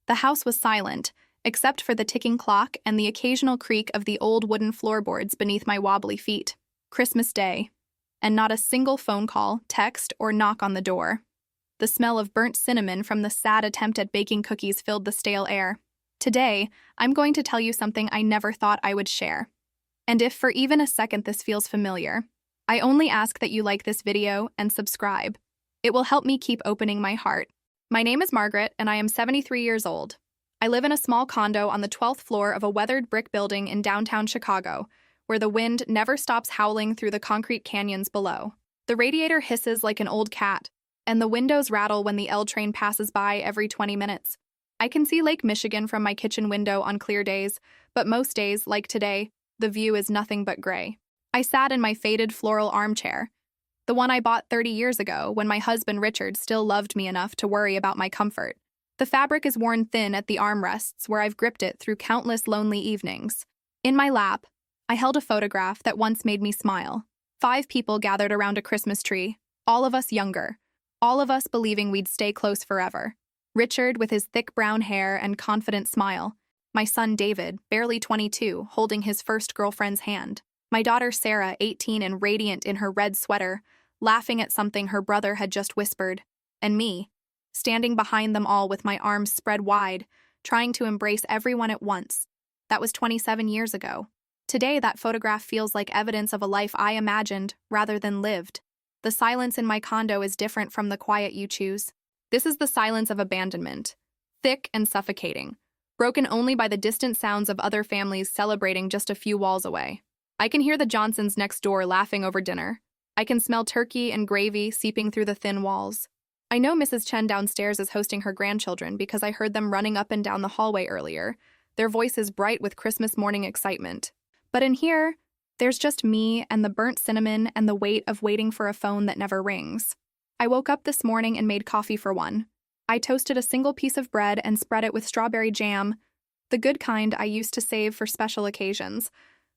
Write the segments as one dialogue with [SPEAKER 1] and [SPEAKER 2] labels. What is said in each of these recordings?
[SPEAKER 1] The house was silent, except for the ticking clock and the occasional creak of the old wooden floorboards beneath my wobbly feet. Christmas Day, and not a single phone call, text, or knock on the door. The smell of burnt cinnamon from the sad attempt at baking cookies filled the stale air. Today, I'm going to tell you something I never thought I would share. And if for even a second this feels familiar, I only ask that you like this video and subscribe. It will help me keep opening my heart. My name is Margaret, and I am 73 years old. I live in a small condo on the 12th floor of a weathered brick building in downtown Chicago, where the wind never stops howling through the concrete canyons below. The radiator hisses like an old cat, and the windows rattle when the L train passes by every 20 minutes. I can see Lake Michigan from my kitchen window on clear days, but most days, like today, the view is nothing but gray. I sat in my faded floral armchair, the one I bought 30 years ago when my husband Richard still loved me enough to worry about my comfort. The fabric is worn thin at the armrests where I've gripped it through countless lonely evenings. In my lap, I held a photograph that once made me smile. 5 people gathered around a Christmas tree, all of us younger, all of us believing we'd stay close forever. Richard with his thick brown hair and confident smile. My son David, barely 22, holding his first girlfriend's hand. My daughter Sarah, 18 and radiant in her red sweater, laughing at something her brother had just whispered. And me, standing behind them all with my arms spread wide, trying to embrace everyone at once. That was 27 years ago. Today, that photograph feels like evidence of a life I imagined rather than lived. The silence in my condo is different from the quiet you choose. This is the silence of abandonment, thick and suffocating, broken only by the distant sounds of other families celebrating just a few walls away. I can hear the Johnsons next door laughing over dinner. I can smell turkey and gravy seeping through the thin walls. I know Mrs. Chen downstairs is hosting her grandchildren because I heard them running up and down the hallway earlier, their voices bright with Christmas morning excitement. But in here, there's just me and the burnt cinnamon and the weight of waiting for a phone that never rings. I woke up this morning and made coffee for one. I toasted a single piece of bread and spread it with strawberry jam, the good kind I used to save for special occasions.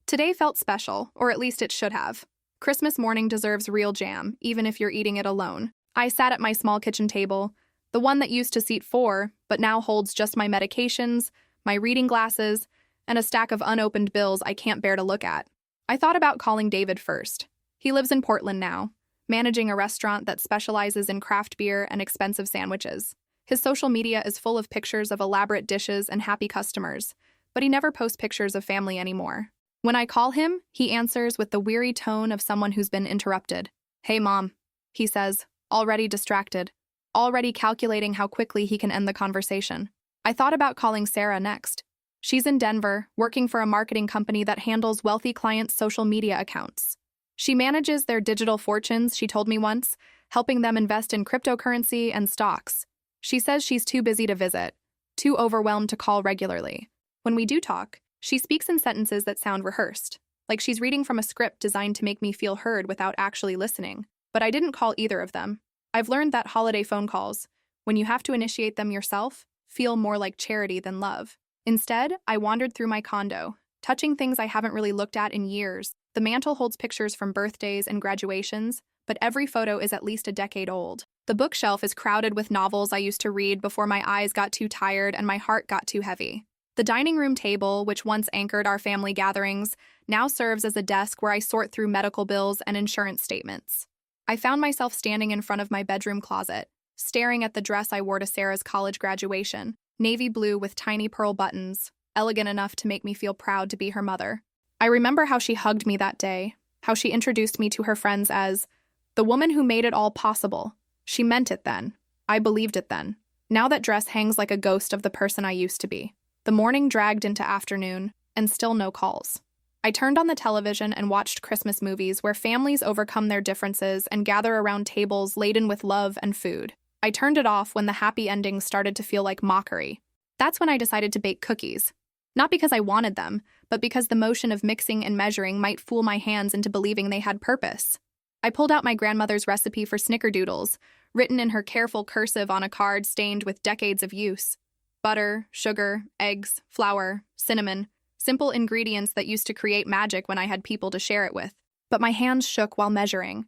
[SPEAKER 1] Today felt special, or at least it should have. Christmas morning deserves real jam, even if you're eating it alone. I sat at my small kitchen table, the one that used to seat 4, but now holds just my medications, my reading glasses, and a stack of unopened bills I can't bear to look at. I thought about calling David first. He lives in Portland now, managing a restaurant that specializes in craft beer and expensive sandwiches. His social media is full of pictures of elaborate dishes and happy customers, but he never posts pictures of family anymore. When I call him, he answers with the weary tone of someone who's been interrupted. "Hey, Mom," he says, already distracted, already calculating how quickly he can end the conversation. I thought about calling Sarah next. She's in Denver, working for a marketing company that handles wealthy clients' social media accounts. She manages their digital fortunes, she told me once, helping them invest in cryptocurrency and stocks. She says she's too busy to visit, too overwhelmed to call regularly. When we do talk, she speaks in sentences that sound rehearsed, like she's reading from a script designed to make me feel heard without actually listening. But I didn't call either of them. I've learned that holiday phone calls, when you have to initiate them yourself, feel more like charity than love. Instead, I wandered through my condo, touching things I haven't really looked at in years. The mantle holds pictures from birthdays and graduations, but every photo is at least a decade old. The bookshelf is crowded with novels I used to read before my eyes got too tired and my heart got too heavy. The dining room table, which once anchored our family gatherings, now serves as a desk where I sort through medical bills and insurance statements. I found myself standing in front of my bedroom closet, staring at the dress I wore to Sarah's college graduation, navy blue with tiny pearl buttons, elegant enough to make me feel proud to be her mother. I remember how she hugged me that day, how she introduced me to her friends as the woman who made it all possible. She meant it then. I believed it then. Now that dress hangs like a ghost of the person I used to be. The morning dragged into afternoon, and still no calls. I turned on the television and watched Christmas movies where families overcome their differences and gather around tables laden with love and food. I turned it off when the happy endings started to feel like mockery. That's when I decided to bake cookies. Not because I wanted them, but because the motion of mixing and measuring might fool my hands into believing they had purpose. I pulled out my grandmother's recipe for snickerdoodles, written in her careful cursive on a card stained with decades of use. Butter, sugar, eggs, flour, cinnamon, simple ingredients that used to create magic when I had people to share it with. But my hands shook while measuring,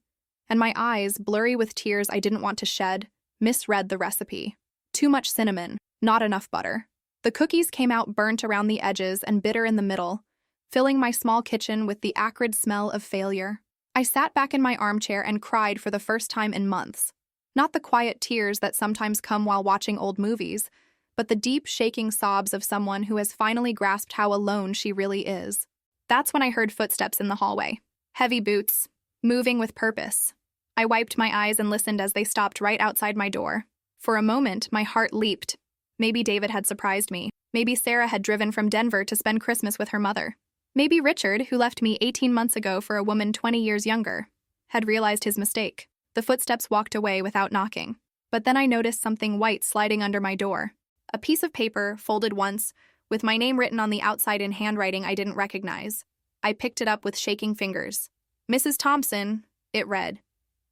[SPEAKER 1] and my eyes, blurry with tears I didn't want to shed, misread the recipe. Too much cinnamon, Not enough butter. The cookies came out burnt around the edges and bitter in the middle, filling my small kitchen with the acrid smell of failure. I sat back in my armchair and cried for the first time in months. Not the quiet tears that sometimes come while watching old movies, but the deep, shaking sobs of someone who has finally grasped how alone she really is. That's when I heard footsteps in the hallway. Heavy boots, moving with purpose. I wiped my eyes and listened as they stopped right outside my door. For a moment, my heart leaped. Maybe David had surprised me. Maybe Sarah had driven from Denver to spend Christmas with her mother. Maybe Richard, who left me 18 months ago for a woman 20 years younger, had realized his mistake. The footsteps walked away without knocking. But then I noticed something white sliding under my door. A piece of paper, folded once, with my name written on the outside in handwriting I didn't recognize. I picked it up with shaking fingers. "Mrs. Thompson," it read,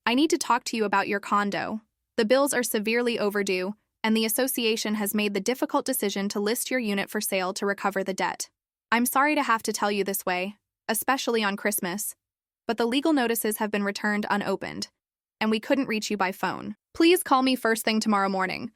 [SPEAKER 1] "I need to talk to you about your condo. The bills are severely overdue, and the association has made the difficult decision to list your unit for sale to recover the debt. I'm sorry to have to tell you this way, especially on Christmas, but the legal notices have been returned unopened, and we couldn't reach you by phone. Please call me first thing tomorrow morning.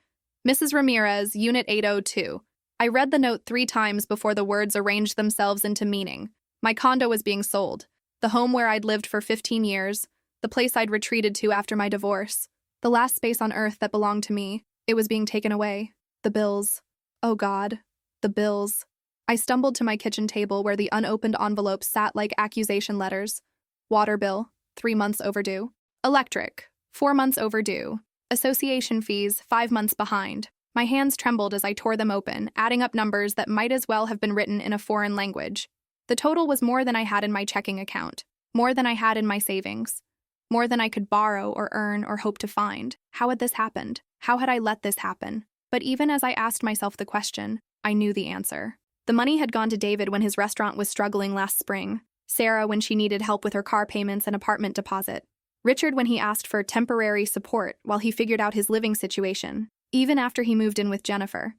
[SPEAKER 1] Mrs. Ramirez, Unit 802. I read the note 3 times before the words arranged themselves into meaning. My condo was being sold. The home where I'd lived for 15 years. The place I'd retreated to after my divorce. The last space on earth that belonged to me. It was being taken away. The bills. Oh God. The bills. I stumbled to my kitchen table where the unopened envelopes sat like accusation letters. Water bill, 3 months overdue. Electric, 4 months overdue. Association fees, 5 months behind. My hands trembled as I tore them open, adding up numbers that might as well have been written in a foreign language. The total was more than I had in my checking account, more than I had in my savings, more than I could borrow or earn or hope to find. How had this happened? How had I let this happen? But even as I asked myself the question, I knew the answer. The money had gone to David when his restaurant was struggling last spring, Sarah when she needed help with her car payments and apartment deposit, Richard when he asked for temporary support while he figured out his living situation. Even after he moved in with Jennifer,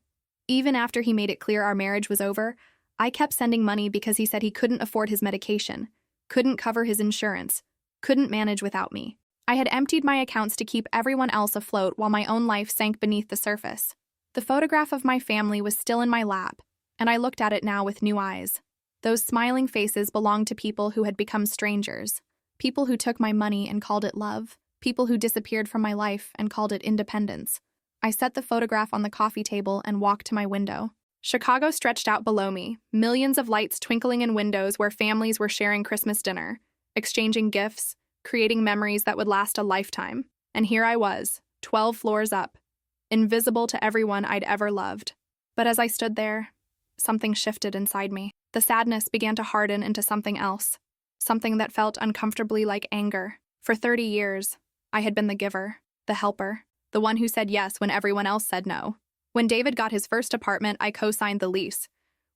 [SPEAKER 1] even after he made it clear our marriage was over, I kept sending money because he said he couldn't afford his medication, couldn't cover his insurance, couldn't manage without me. I had emptied my accounts to keep everyone else afloat while my own life sank beneath the surface. The photograph of my family was still in my lap, and I looked at it now with new eyes. Those smiling faces belonged to people who had become strangers, people who took my money and called it love, people who disappeared from my life and called it independence. I set the photograph on the coffee table and walked to my window. Chicago stretched out below me, millions of lights twinkling in windows where families were sharing Christmas dinner, exchanging gifts, creating memories that would last a lifetime. And here I was, 12 floors up, invisible to everyone I'd ever loved. But as I stood there, something shifted inside me. The sadness began to harden into something else, something that felt uncomfortably like anger. For 30 years, I had been the giver, the helper, the one who said yes when everyone else said no. When David got his first apartment, I co-signed the lease.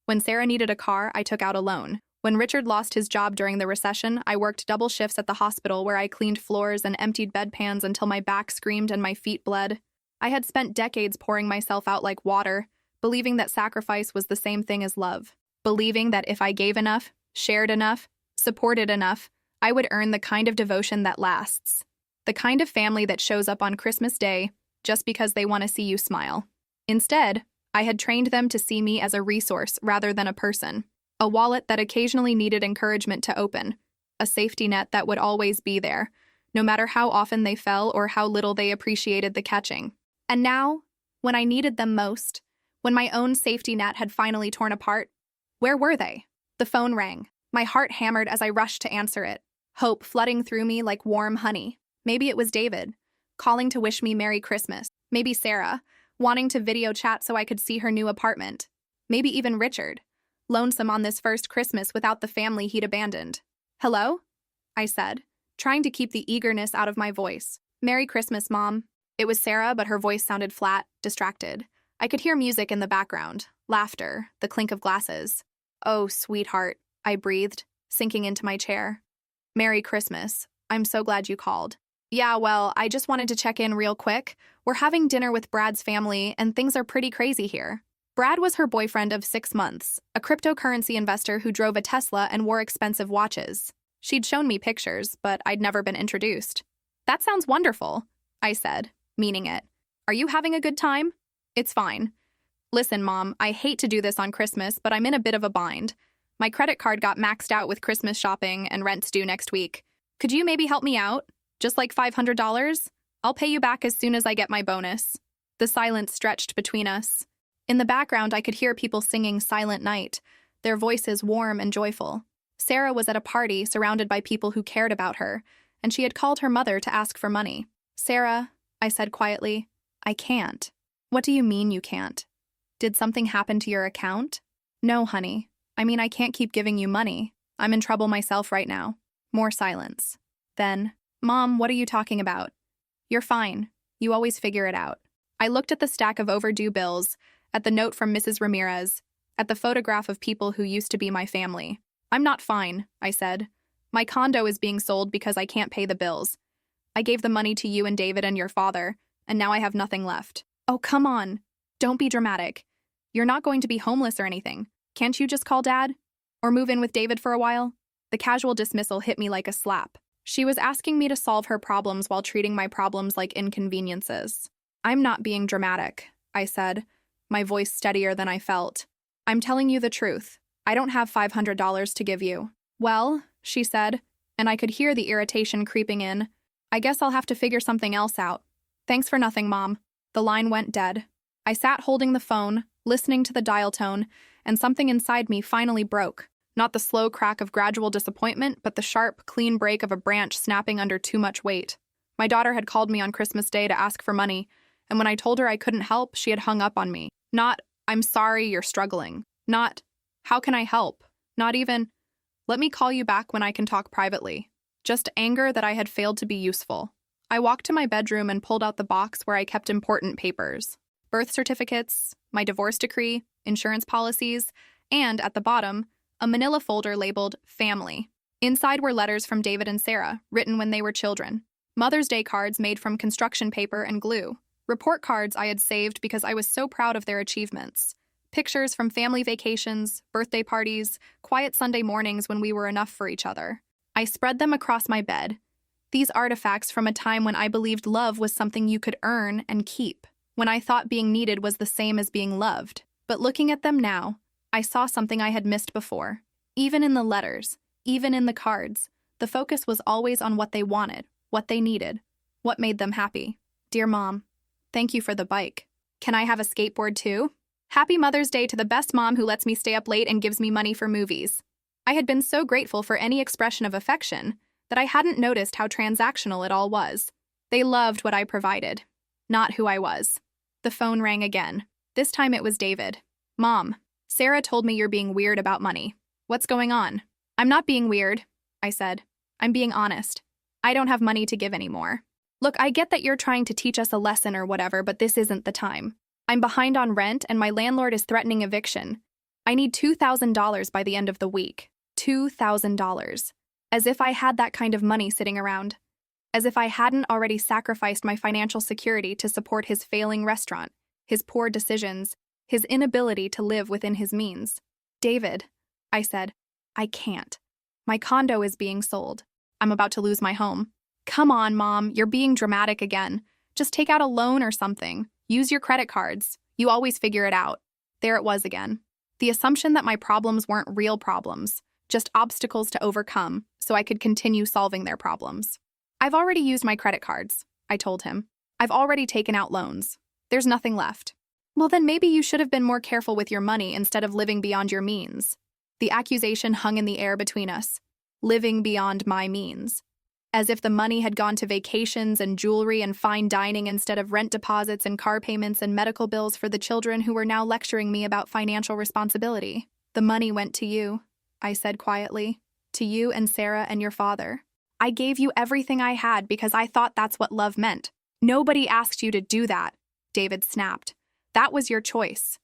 [SPEAKER 1] When Sarah needed a car, I took out a loan. When Richard lost his job during the recession, I worked double shifts at the hospital where I cleaned floors and emptied bedpans until my back screamed and my feet bled. I had spent decades pouring myself out like water, believing that sacrifice was the same thing as love. Believing that if I gave enough, shared enough, supported enough, I would earn the kind of devotion that lasts. The kind of family that shows up on Christmas Day just because they want to see you smile. Instead, I had trained them to see me as a resource rather than a person, a wallet that occasionally needed encouragement to open, a safety net that would always be there, no matter how often they fell or how little they appreciated the catching. And now, when I needed them most, when my own safety net had finally torn apart, where were they? The phone rang. My heart hammered as I rushed to answer it, hope flooding through me like warm honey. Maybe it was David, calling to wish me Merry Christmas. Maybe Sarah, wanting to video chat so I could see her new apartment. Maybe even Richard, lonesome on this first Christmas without the family he'd abandoned. "Hello?" I said, trying to keep the eagerness out of my voice. "Merry Christmas, Mom." It was Sarah, but her voice sounded flat, distracted. I could hear music in the background, laughter, the clink of glasses. "Oh, sweetheart," I breathed, sinking into my chair. "Merry Christmas. I'm so glad you called." "Yeah, well, I just wanted to check in real quick. We're having dinner with Brad's family, and things are pretty crazy here." Brad was her boyfriend of 6 months, a cryptocurrency investor who drove a Tesla and wore expensive watches. She'd shown me pictures, but I'd never been introduced. "That sounds wonderful," I said, meaning it. "Are you having a good time?" "It's fine. Listen, Mom, I hate to do this on Christmas, but I'm in a bit of a bind. My credit card got maxed out with Christmas shopping and rent's due next week. Could you maybe help me out? Just like $500? I'll pay you back as soon as I get my bonus. The silence stretched between us. In the background, I could hear people singing Silent Night, their voices warm and joyful. Sarah was at a party surrounded by people who cared about her, and she had called her mother to ask for money. Sarah, I said quietly, I can't. What do you mean you can't? Did something happen to your account? No, honey. I mean, I can't keep giving you money. I'm in trouble myself right now. More silence. Then, Mom, what are you talking about? You're fine. You always figure it out. I looked at the stack of overdue bills, at the note from Mrs. Ramirez, at the photograph of people who used to be my family. I'm not fine, I said. My condo is being sold because I can't pay the bills. I gave the money to you and David and your father, and now I have nothing left. Oh, come on. Don't be dramatic. You're not going to be homeless or anything. Can't you just call Dad? Or move in with David for a while? The casual dismissal hit me like a slap. She was asking me to solve her problems while treating my problems like inconveniences. I'm not being dramatic, I said, my voice steadier than I felt. I'm telling you the truth. I don't have $500 to give you. Well, she said, and I could hear the irritation creeping in. I guess I'll have to figure something else out. Thanks for nothing, Mom. The line went dead. I sat holding the phone, listening to the dial tone, and something inside me finally broke. Not the slow crack of gradual disappointment, but the sharp, clean break of a branch snapping under too much weight. My daughter had called me on Christmas Day to ask for money, and when I told her I couldn't help, she had hung up on me. Not, I'm sorry you're struggling. Not, how can I help? Not even, let me call you back when I can talk privately. Just anger that I had failed to be useful. I walked to my bedroom and pulled out the box where I kept important papers. Birth certificates, my divorce decree, insurance policies, and, at the bottom, a manila folder labeled Family. Inside were letters from David and Sarah, written when they were children. Mother's Day cards made from construction paper and glue. Report cards I had saved because I was so proud of their achievements. Pictures from family vacations, birthday parties, quiet Sunday mornings when we were enough for each other. I spread them across my bed. These artifacts from a time when I believed love was something you could earn and keep, when I thought being needed was the same as being loved. But looking at them now, I saw something I had missed before. Even in the letters, even in the cards, the focus was always on what they wanted, what they needed, what made them happy. Dear Mom, thank you for the bike. Can I have a skateboard too? Happy Mother's Day to the best mom who lets me stay up late and gives me money for movies. I had been so grateful for any expression of affection that I hadn't noticed how transactional it all was. They loved what I provided, not who I was. The phone rang again. This time it was David. Mom, Sarah told me you're being weird about money. What's going on? I'm not being weird, I said. I'm being honest. I don't have money to give anymore. Look, I get that you're trying to teach us a lesson or whatever, but this isn't the time. I'm behind on rent and my landlord is threatening eviction. I need $2,000 by the end of the week. $2,000. As if I had that kind of money sitting around. As if I hadn't already sacrificed my financial security to support his failing restaurant, his poor decisions, his inability to live within his means. David, I said, I can't. My condo is being sold. I'm about to lose my home. Come on, Mom, you're being dramatic again. Just take out a loan or something. Use your credit cards. You always figure it out. There it was again. The assumption that my problems weren't real problems, just obstacles to overcome, so I could continue solving their problems. I've already used my credit cards, I told him. I've already taken out loans. There's nothing left. Well, then maybe you should have been more careful with your money instead of living beyond your means. The accusation hung in the air between us. Living beyond my means. As if the money had gone to vacations and jewelry and fine dining instead of rent deposits and car payments and medical bills for the children who were now lecturing me about financial responsibility. The money went to you, I said quietly. To you and Sarah and your father. I gave you everything I had because I thought that's what love meant. Nobody asked you to do that, David snapped. That was your choice.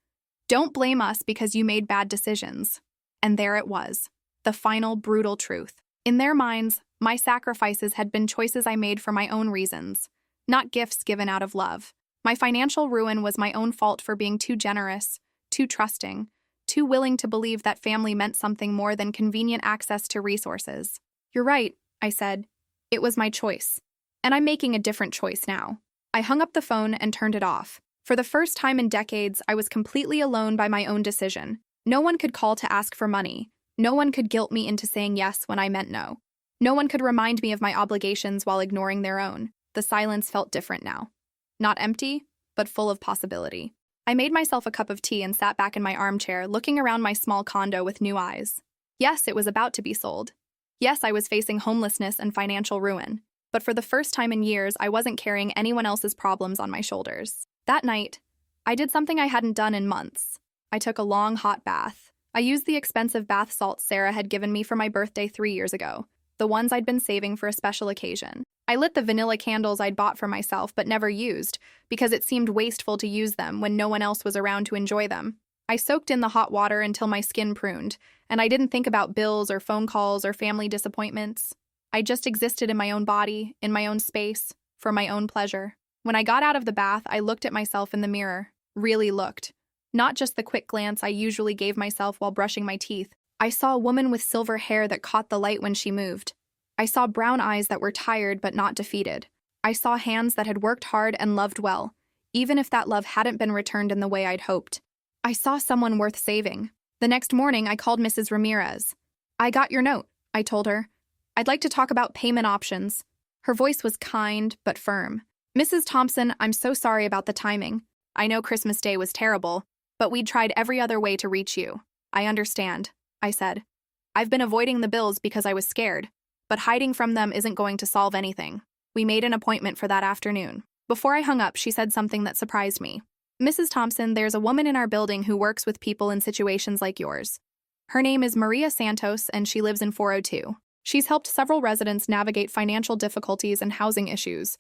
[SPEAKER 1] Don't blame us because you made bad decisions. And there it was, the final brutal truth. In their minds, my sacrifices had been choices I made for my own reasons, not gifts given out of love. My financial ruin was my own fault for being too generous, too trusting, too willing to believe that family meant something more than convenient access to resources. You're right, I said. It was my choice. And I'm making a different choice now. I hung up the phone and turned it off. For the first time in decades, I was completely alone by my own decision. No one could call to ask for money. No one could guilt me into saying yes when I meant no. No one could remind me of my obligations while ignoring their own. The silence felt different now. Not empty, but full of possibility. I made myself a cup of tea and sat back in my armchair, looking around my small condo with new eyes. Yes, it was about to be sold. Yes, I was facing homelessness and financial ruin. But for the first time in years, I wasn't carrying anyone else's problems on my shoulders. That night, I did something I hadn't done in months. I took a long, hot bath. I used the expensive bath salts Sarah had given me for my birthday 3 years ago, the ones I'd been saving for a special occasion. I lit the vanilla candles I'd bought for myself but never used, because it seemed wasteful to use them when no one else was around to enjoy them. I soaked in the hot water until my skin pruned, and I didn't think about bills or phone calls or family disappointments. I just existed in my own body, in my own space, for my own pleasure. When I got out of the bath, I looked at myself in the mirror. Really looked. Not just the quick glance I usually gave myself while brushing my teeth. I saw a woman with silver hair that caught the light when she moved. I saw brown eyes that were tired but not defeated. I saw hands that had worked hard and loved well, even if that love hadn't been returned in the way I'd hoped. I saw someone worth saving. The next morning, I called Mrs. Ramirez. "I got your note," I told her. "I'd like to talk about payment options." Her voice was kind but firm. "Mrs. Thompson, I'm so sorry about the timing. I know Christmas Day was terrible, but we'd tried every other way to reach you." "I understand," I said. "I've been avoiding the bills because I was scared, but hiding from them isn't going to solve anything." We made an appointment for that afternoon. Before I hung up, she said something that surprised me. "Mrs. Thompson, there's a woman in our building who works with people in situations like yours. Her name is Maria Santos, and she lives in 402. She's helped several residents navigate financial difficulties and housing issues.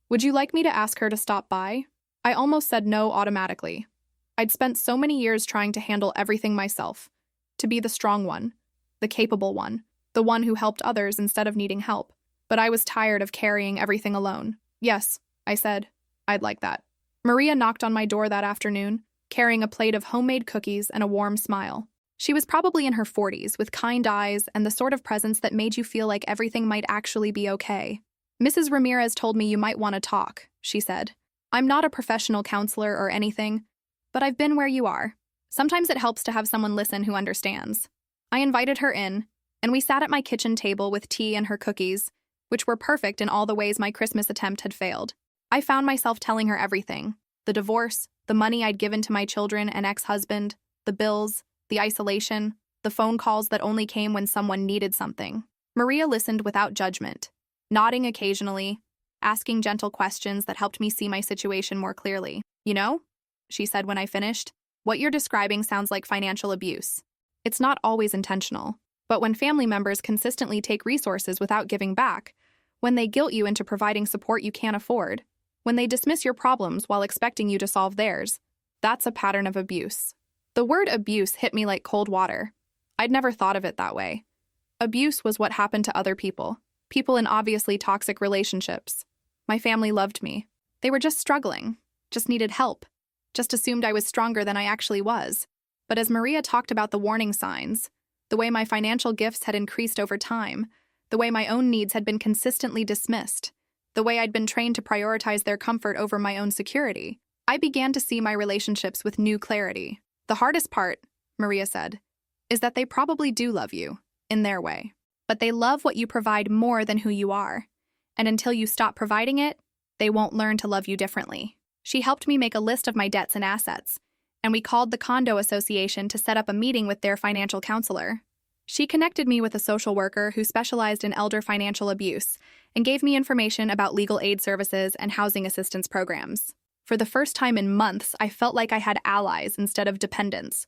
[SPEAKER 1] Would you like me to ask her to stop by?" I almost said no automatically. I'd spent so many years trying to handle everything myself, to be the strong one, the capable one, the one who helped others instead of needing help. But I was tired of carrying everything alone. "Yes," I said. "I'd like that." Maria knocked on my door that afternoon, carrying a plate of homemade cookies and a warm smile. She was probably in her 40s, with kind eyes and the sort of presence that made you feel like everything might actually be okay. "Mrs. Ramirez told me you might want to talk," she said. "I'm not a professional counselor or anything, but I've been where you are. Sometimes it helps to have someone listen who understands." I invited her in, and we sat at my kitchen table with tea and her cookies, which were perfect in all the ways my Christmas attempt had failed. I found myself telling her everything: the divorce, the money I'd given to my children and ex-husband, the bills, the isolation, the phone calls that only came when someone needed something. Maria listened without judgment, nodding occasionally, asking gentle questions that helped me see my situation more clearly. "You know," she said when I finished, "what you're describing sounds like financial abuse. It's not always intentional, but when family members consistently take resources without giving back, when they guilt you into providing support you can't afford, when they dismiss your problems while expecting you to solve theirs, that's a pattern of abuse." The word abuse hit me like cold water. I'd never thought of it that way. Abuse was what happened to other people in obviously toxic relationships. My family loved me. They were just struggling, just needed help, just assumed I was stronger than I actually was. But as Maria talked about the warning signs, the way my financial gifts had increased over time, the way my own needs had been consistently dismissed, the way I'd been trained to prioritize their comfort over my own security, I began to see my relationships with new clarity. "The hardest part," Maria said, "is that they probably do love you, in their way. But they love what you provide more than who you are. And until you stop providing it, they won't learn to love you differently." She helped me make a list of my debts and assets, and we called the Condo Association to set up a meeting with their financial counselor. She connected me with a social worker who specialized in elder financial abuse and gave me information about legal aid services and housing assistance programs. For the first time in months, I felt like I had allies instead of dependents.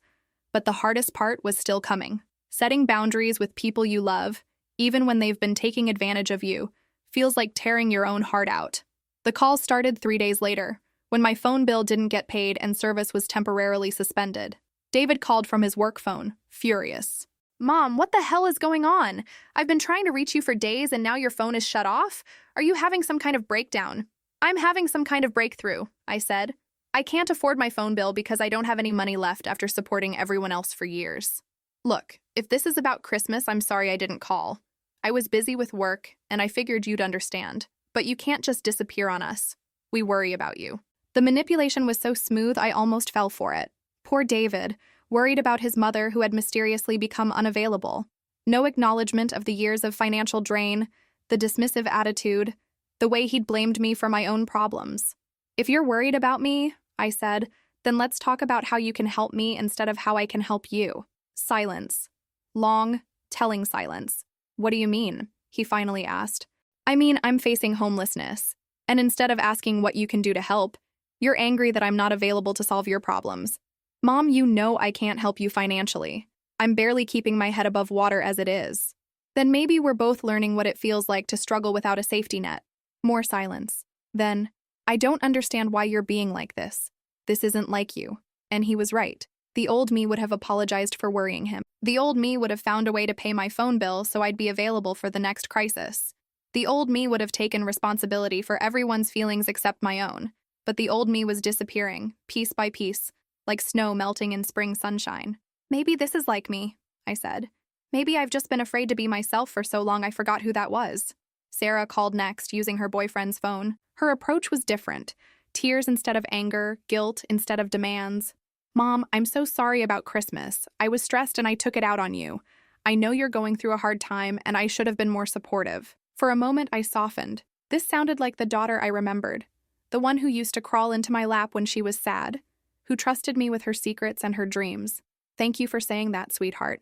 [SPEAKER 1] But the hardest part was still coming. Setting boundaries with people you love, even when they've been taking advantage of you, feels like tearing your own heart out. The call started 3 days later, when my phone bill didn't get paid and service was temporarily suspended. David called from his work phone, furious. "Mom, what the hell is going on? I've been trying to reach you for days and now your phone is shut off? Are you having some kind of breakdown?" "I'm having some kind of breakthrough," I said. "I can't afford my phone bill because I don't have any money left after supporting everyone else for years." "Look, if this is about Christmas, I'm sorry I didn't call. I was busy with work, and I figured you'd understand. But you can't just disappear on us. We worry about you." The manipulation was so smooth I almost fell for it. Poor David, worried about his mother who had mysteriously become unavailable. No acknowledgement of the years of financial drain, the dismissive attitude, the way he'd blamed me for my own problems. If you're worried about me, I said, then let's talk about how you can help me instead of how I can help you. Silence. Long, telling silence. What do you mean? He finally asked. I mean, I'm facing homelessness. And instead of asking what you can do to help, you're angry that I'm not available to solve your problems. Mom, you know I can't help you financially. I'm barely keeping my head above water as it is. Then maybe we're both learning what it feels like to struggle without a safety net. More silence. Then, I don't understand why you're being like this. This isn't like you. And he was right. The old me would have apologized for worrying him. The old me would have found a way to pay my phone bill so I'd be available for the next crisis. The old me would have taken responsibility for everyone's feelings except my own. But the old me was disappearing, piece by piece, like snow melting in spring sunshine. Maybe this is like me, I said. Maybe I've just been afraid to be myself for so long I forgot who that was. Sarah called next, using her boyfriend's phone. Her approach was different. Tears instead of anger, guilt instead of demands. Mom, I'm so sorry about Christmas. I was stressed and I took it out on you. I know you're going through a hard time and I should have been more supportive. For a moment, I softened. This sounded like the daughter I remembered. The one who used to crawl into my lap when she was sad. Who trusted me with her secrets and her dreams. Thank you for saying that, sweetheart.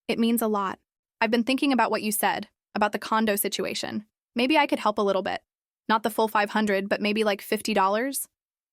[SPEAKER 1] It means a lot. I've been thinking about what you said, about the condo situation. Maybe I could help a little bit. Not the full $500, but maybe like $50?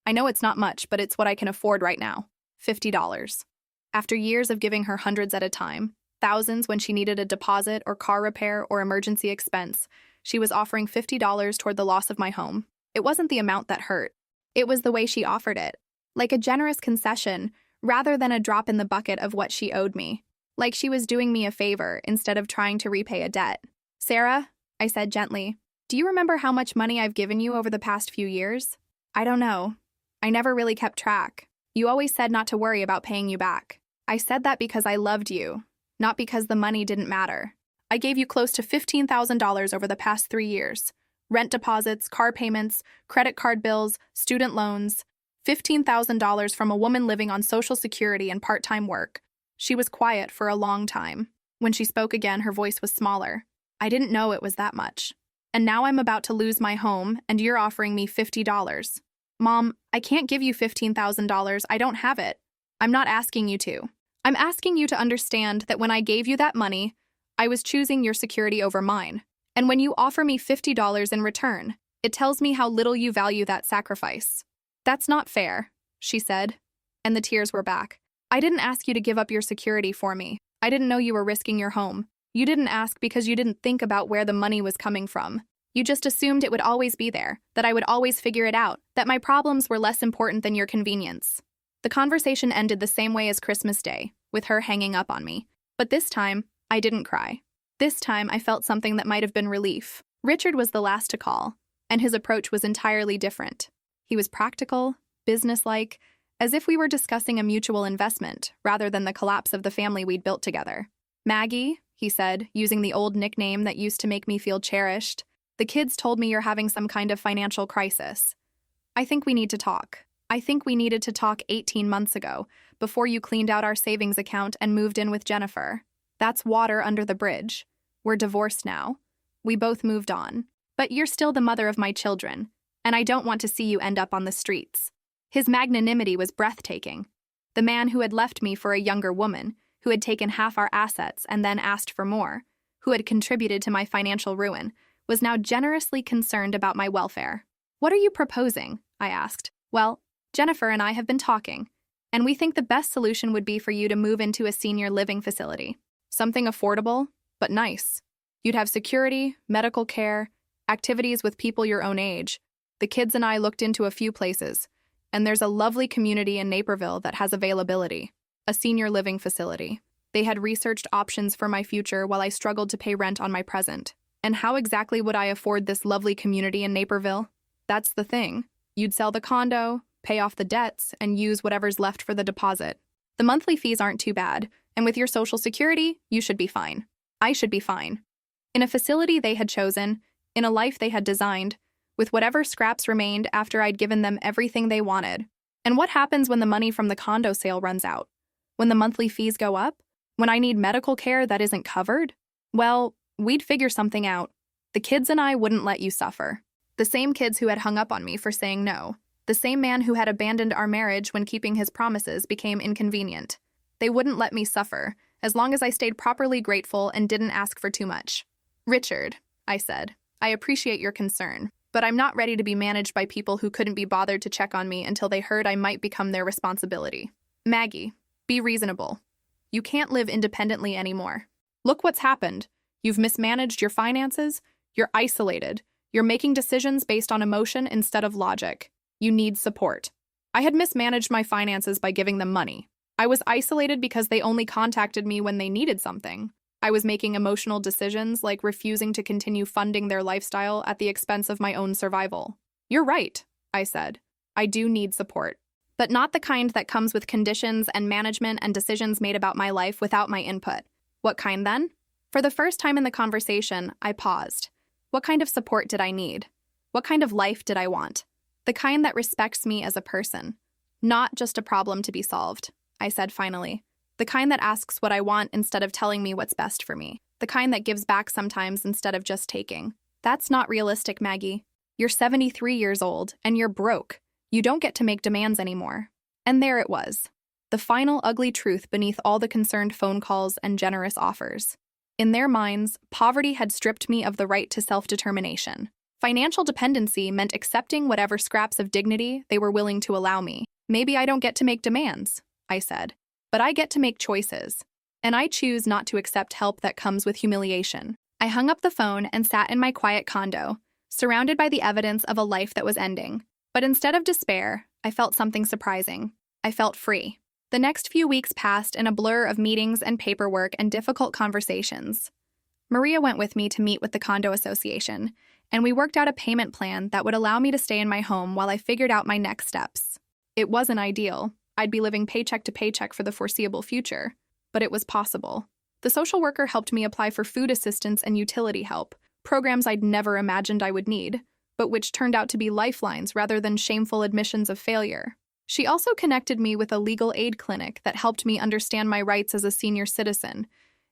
[SPEAKER 1] I know it's not much, but it's what I can afford right now. $50. After years of giving her hundreds at a time, thousands when she needed a deposit or car repair or emergency expense, she was offering $50 toward the loss of my home. It wasn't the amount that hurt. It was the way she offered it. Like a generous concession, rather than a drop in the bucket of what she owed me. Like she was doing me a favor instead of trying to repay a debt. Sarah, I said gently, do you remember how much money I've given you over the past few years? I don't know. I never really kept track. You always said not to worry about paying you back. I said that because I loved you, not because the money didn't matter. I gave you close to $15,000 over the past 3 years. Rent deposits, car payments, credit card bills, student loans. $15,000 from a woman living on Social Security and part-time work. She was quiet for a long time. When she spoke again, her voice was smaller. I didn't know it was that much. And now I'm about to lose my home, and you're offering me $50. Mom, I can't give you $15,000. I don't have it. I'm not asking you to. I'm asking you to understand that when I gave you that money, I was choosing your security over mine. And when you offer me $50 in return, it tells me how little you value that sacrifice. That's not fair, she said, and the tears were back. I didn't ask you to give up your security for me. I didn't know you were risking your home. You didn't ask because you didn't think about where the money was coming from. You just assumed it would always be there, that I would always figure it out, that my problems were less important than your convenience. The conversation ended the same way as Christmas Day, with her hanging up on me. But this time, I didn't cry. This time, I felt something that might have been relief. Richard was the last to call, and his approach was entirely different. He was practical, businesslike, as if we were discussing a mutual investment rather than the collapse of the family we'd built together. Maggie, he said, using the old nickname that used to make me feel cherished, the kids told me you're having some kind of financial crisis. I think we need to talk. I think we needed to talk 18 months ago, before you cleaned out our savings account and moved in with Jennifer. That's water under the bridge. We're divorced now. We both moved on. But you're still the mother of my children, and I don't want to see you end up on the streets. His magnanimity was breathtaking. The man who had left me for a younger woman, who had taken half our assets and then asked for more, who had contributed to my financial ruin, was now generously concerned about my welfare. What are you proposing? I asked. Well, Jennifer and I have been talking, and we think the best solution would be for you to move into a senior living facility. Something affordable, but nice. You'd have security, medical care, activities with people your own age. The kids and I looked into a few places, and there's a lovely community in Naperville that has availability. A senior living facility. They had researched options for my future while I struggled to pay rent on my present. And how exactly would I afford this lovely community in Naperville? That's the thing. You'd sell the condo, pay off the debts, and use whatever's left for the deposit. The monthly fees aren't too bad, and with your Social Security, you should be fine. I should be fine. In a facility they had chosen, in a life they had designed, with whatever scraps remained after I'd given them everything they wanted. And what happens when the money from the condo sale runs out? When the monthly fees go up? When I need medical care that isn't covered? Well, we'd figure something out. The kids and I wouldn't let you suffer. The same kids who had hung up on me for saying no. The same man who had abandoned our marriage when keeping his promises became inconvenient. They wouldn't let me suffer, as long as I stayed properly grateful and didn't ask for too much. Richard, I said, I appreciate your concern, but I'm not ready to be managed by people who couldn't be bothered to check on me until they heard I might become their responsibility. Maggie, be reasonable. You can't live independently anymore. Look what's happened. You've mismanaged your finances. You're isolated. You're making decisions based on emotion instead of logic. You need support. I had mismanaged my finances by giving them money. I was isolated because they only contacted me when they needed something. I was making emotional decisions like refusing to continue funding their lifestyle at the expense of my own survival. You're right, I said. I do need support. But not the kind that comes with conditions and management and decisions made about my life without my input. What kind then? For the first time in the conversation, I paused. What kind of support did I need? What kind of life did I want? The kind that respects me as a person. Not just a problem to be solved, I said finally. The kind that asks what I want instead of telling me what's best for me. The kind that gives back sometimes instead of just taking. That's not realistic, Maggie. You're 73 years old, and you're broke. You don't get to make demands anymore. And there it was. The final ugly truth beneath all the concerned phone calls and generous offers. In their minds, poverty had stripped me of the right to self-determination. Financial dependency meant accepting whatever scraps of dignity they were willing to allow me. Maybe I don't get to make demands, I said, but I get to make choices. And I choose not to accept help that comes with humiliation. I hung up the phone and sat in my quiet condo, surrounded by the evidence of a life that was ending. But instead of despair, I felt something surprising. I felt free. The next few weeks passed in a blur of meetings and paperwork and difficult conversations. Maria went with me to meet with the condo association, and we worked out a payment plan that would allow me to stay in my home while I figured out my next steps. It wasn't ideal. I'd be living paycheck to paycheck for the foreseeable future, but it was possible. The social worker helped me apply for food assistance and utility help, programs I'd never imagined I would need, but which turned out to be lifelines rather than shameful admissions of failure. She also connected me with a legal aid clinic that helped me understand my rights as a senior citizen,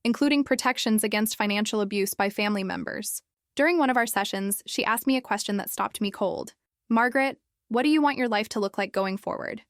[SPEAKER 1] including protections against financial abuse by family members. During one of our sessions, she asked me a question that stopped me cold. Margaret, what do you want your life to look like going forward?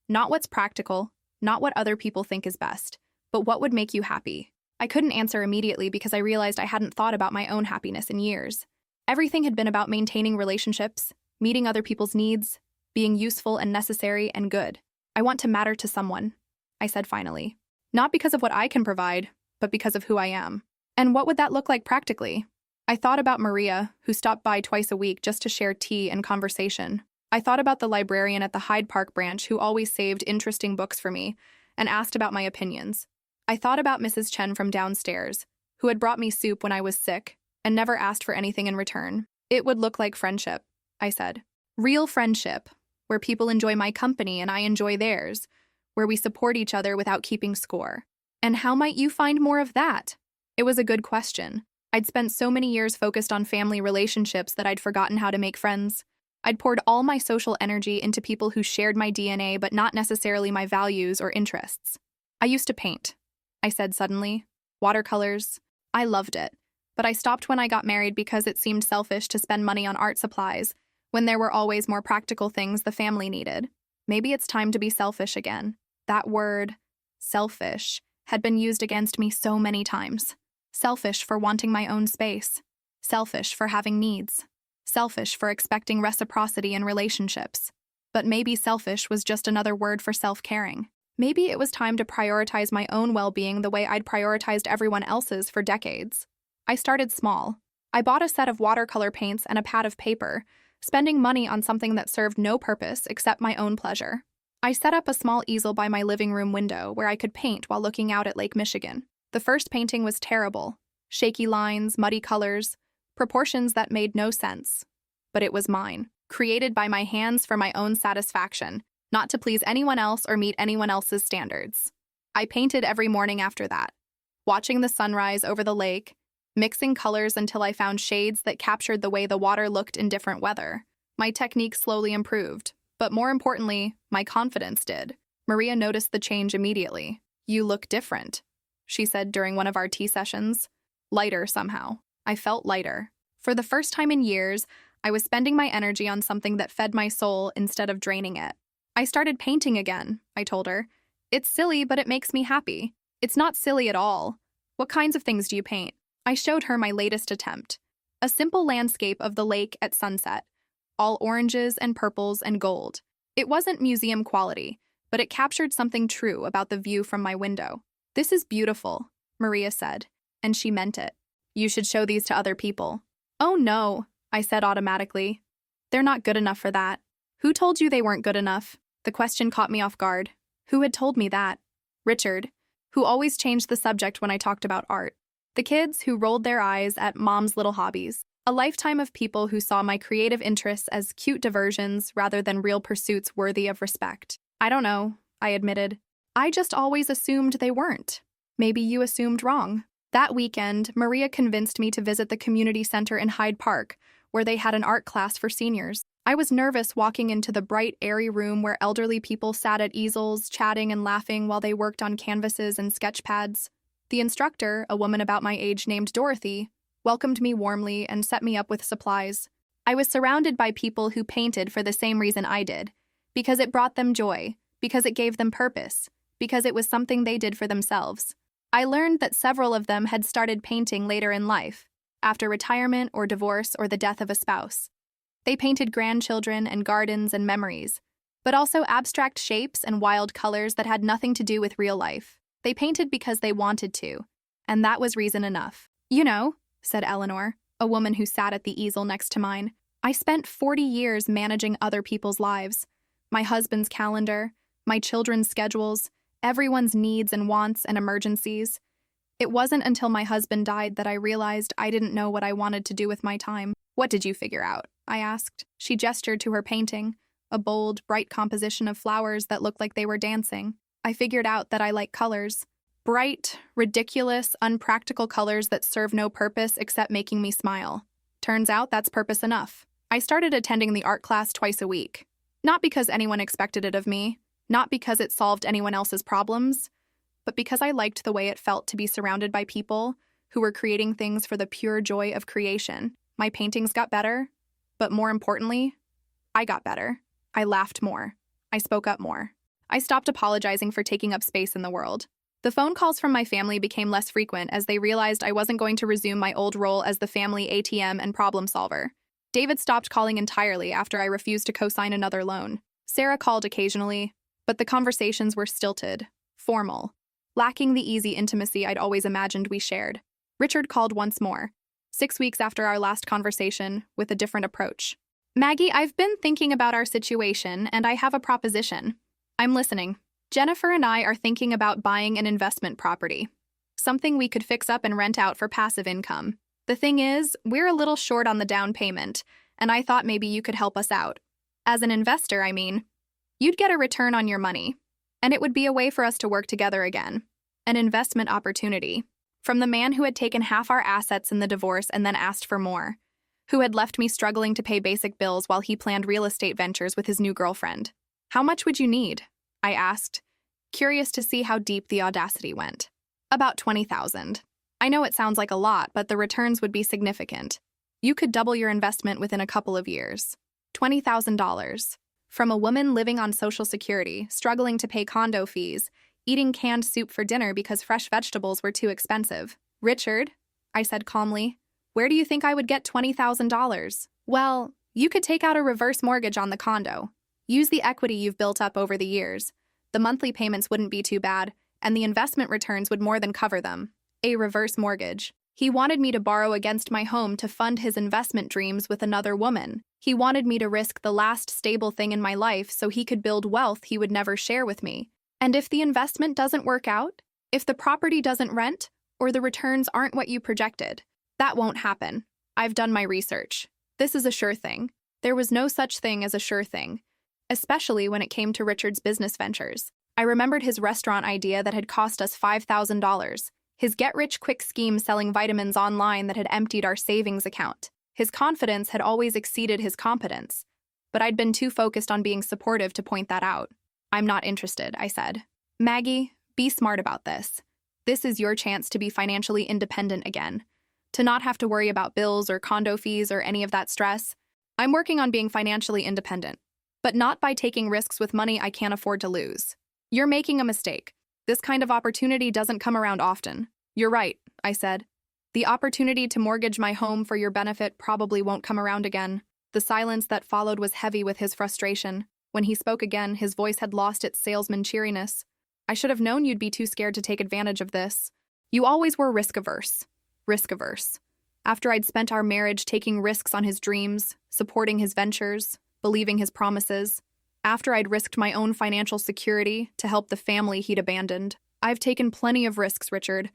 [SPEAKER 1] Not what's practical, not what other people think is best, but what would make you happy? I couldn't answer immediately because I realized I hadn't thought about my own happiness in years. Everything had been about maintaining relationships, meeting other people's needs, being useful and necessary and good. I want to matter to someone, I said finally. Not because of what I can provide, but because of who I am. And what would that look like practically? I thought about Maria, who stopped by twice a week just to share tea and conversation. I thought about the librarian at the Hyde Park branch who always saved interesting books for me and asked about my opinions. I thought about Mrs. Chen from downstairs, who had brought me soup when I was sick and never asked for anything in return. It would look like friendship, I said. Real friendship, where people enjoy my company and I enjoy theirs, where we support each other without keeping score. And how might you find more of that? It was a good question. I'd spent so many years focused on family relationships that I'd forgotten how to make friends. I'd poured all my social energy into people who shared my DNA but not necessarily my values or interests. I used to paint, I said suddenly. Watercolors. I loved it. But I stopped when I got married because it seemed selfish to spend money on art supplies when there were always more practical things the family needed. Maybe it's time to be selfish again. That word, selfish, had been used against me so many times. Selfish for wanting my own space. Selfish for having needs. Selfish for expecting reciprocity in relationships. But maybe selfish was just another word for self-caring. Maybe it was time to prioritize my own well-being the way I'd prioritized everyone else's for decades. I started small. I bought a set of watercolor paints and a pad of paper, spending money on something that served no purpose except my own pleasure. I set up a small easel by my living room window where I could paint while looking out at Lake Michigan. The first painting was terrible. Shaky lines, muddy colors, proportions that made no sense. But it was mine, created by my hands for my own satisfaction, not to please anyone else or meet anyone else's standards. I painted every morning after that, watching the sunrise over the lake, mixing colors until I found shades that captured the way the water looked in different weather. My technique slowly improved, but more importantly, my confidence did. Maria noticed the change immediately. "You look different," she said during one of our tea sessions. Lighter somehow. I felt lighter. For the first time in years, I was spending my energy on something that fed my soul instead of draining it. "I started painting again," I told her. "It's silly, but it makes me happy." "It's not silly at all. What kinds of things do you paint?" I showed her my latest attempt. A simple landscape of the lake at sunset, all oranges and purples and gold. It wasn't museum quality, but it captured something true about the view from my window. "This is beautiful," Maria said, and she meant it. "You should show these to other people." "Oh no," I said automatically. "They're not good enough for that." "Who told you they weren't good enough?" The question caught me off guard. Who had told me that? Richard, who always changed the subject when I talked about art. The kids who rolled their eyes at Mom's little hobbies. A lifetime of people who saw my creative interests as cute diversions rather than real pursuits worthy of respect. "I don't know," I admitted. "I just always assumed they weren't." "Maybe you assumed wrong." That weekend, Maria convinced me to visit the community center in Hyde Park, where they had an art class for seniors. I was nervous walking into the bright, airy room where elderly people sat at easels, chatting and laughing while they worked on canvases and sketch pads. The instructor, a woman about my age named Dorothy, welcomed me warmly and set me up with supplies. I was surrounded by people who painted for the same reason I did, because it brought them joy, because it gave them purpose, because it was something they did for themselves. I learned that several of them had started painting later in life, after retirement or divorce or the death of a spouse. They painted grandchildren and gardens and memories, but also abstract shapes and wild colors that had nothing to do with real life. They painted because they wanted to, and that was reason enough. "You know," said Eleanor, a woman who sat at the easel next to mine, "I spent 40 years managing other people's lives. My husband's calendar, my children's schedules, everyone's needs and wants and emergencies. It wasn't until my husband died that I realized I didn't know what I wanted to do with my time." "What did you figure out?" I asked. She gestured to her painting, a bold, bright composition of flowers that looked like they were dancing. "I figured out that I like colors. Bright, ridiculous, unpractical colors that serve no purpose except making me smile. Turns out that's purpose enough." I started attending the art class twice a week. Not because anyone expected it of me, not because it solved anyone else's problems, but because I liked the way it felt to be surrounded by people who were creating things for the pure joy of creation. My paintings got better, but more importantly, I got better. I laughed more. I spoke up more. I stopped apologizing for taking up space in the world. The phone calls from my family became less frequent as they realized I wasn't going to resume my old role as the family ATM and problem solver. David stopped calling entirely after I refused to co-sign another loan. Sarah called occasionally, but the conversations were stilted, formal, lacking the easy intimacy I'd always imagined we shared. Richard called once more, 6 weeks after our last conversation, with a different approach. "Maggie, I've been thinking about our situation, and I have a proposition." "I'm listening." "Jennifer and I are thinking about buying an investment property. Something we could fix up and rent out for passive income. The thing is, we're a little short on the down payment, and I thought maybe you could help us out. As an investor, I mean. You'd get a return on your money, and it would be a way for us to work together again. An investment opportunity. From the man who had taken half our assets in the divorce and then asked for more, who had left me struggling to pay basic bills while he planned real estate ventures with his new girlfriend. How much would you need?" I asked, curious to see how deep the audacity went. "About 20,000. I know it sounds like a lot, but the returns would be significant. You could double your investment within a couple of years. $20,000. From a woman living on Social Security, struggling to pay condo fees, eating canned soup for dinner because fresh vegetables were too expensive. "Richard," I said calmly, "where do you think I would get $20,000? "Well, you could take out a reverse mortgage on the condo. Use the equity you've built up over the years. The monthly payments wouldn't be too bad, and the investment returns would more than cover them." A reverse mortgage. He wanted me to borrow against my home to fund his investment dreams with another woman. He wanted me to risk the last stable thing in my life so he could build wealth he would never share with me. And if the investment doesn't work out, if the property doesn't rent, or the returns aren't what you projected, that won't happen. I've done my research. This is a sure thing. There was no such thing as a sure thing, especially when it came to Richard's business ventures. I remembered his restaurant idea that had cost us $5,000, his get-rich-quick scheme selling vitamins online that had emptied our savings account. His confidence had always exceeded his competence. but I'd been too focused on being supportive to point that out. "I'm not interested," I said. "Maggie, be smart about this. This is your chance to be financially independent again, to not have to worry about bills or condo fees or any of that stress. I'm working on being financially independent, but not by taking risks with money I can't afford to lose. You're making a mistake. This kind of opportunity doesn't come around often." "You're right," I said. "The opportunity to mortgage my home for your benefit probably won't come around again." The silence that followed was heavy with his frustration. When he spoke again, his voice had lost its salesman cheeriness. "I should have known you'd be too scared to take advantage of this. You always were risk-averse." Risk-averse. After I'd spent our marriage taking risks on his dreams, supporting his ventures, believing his promises. After I'd risked my own financial security to help the family he'd abandoned. "I've taken plenty of risks, Richard.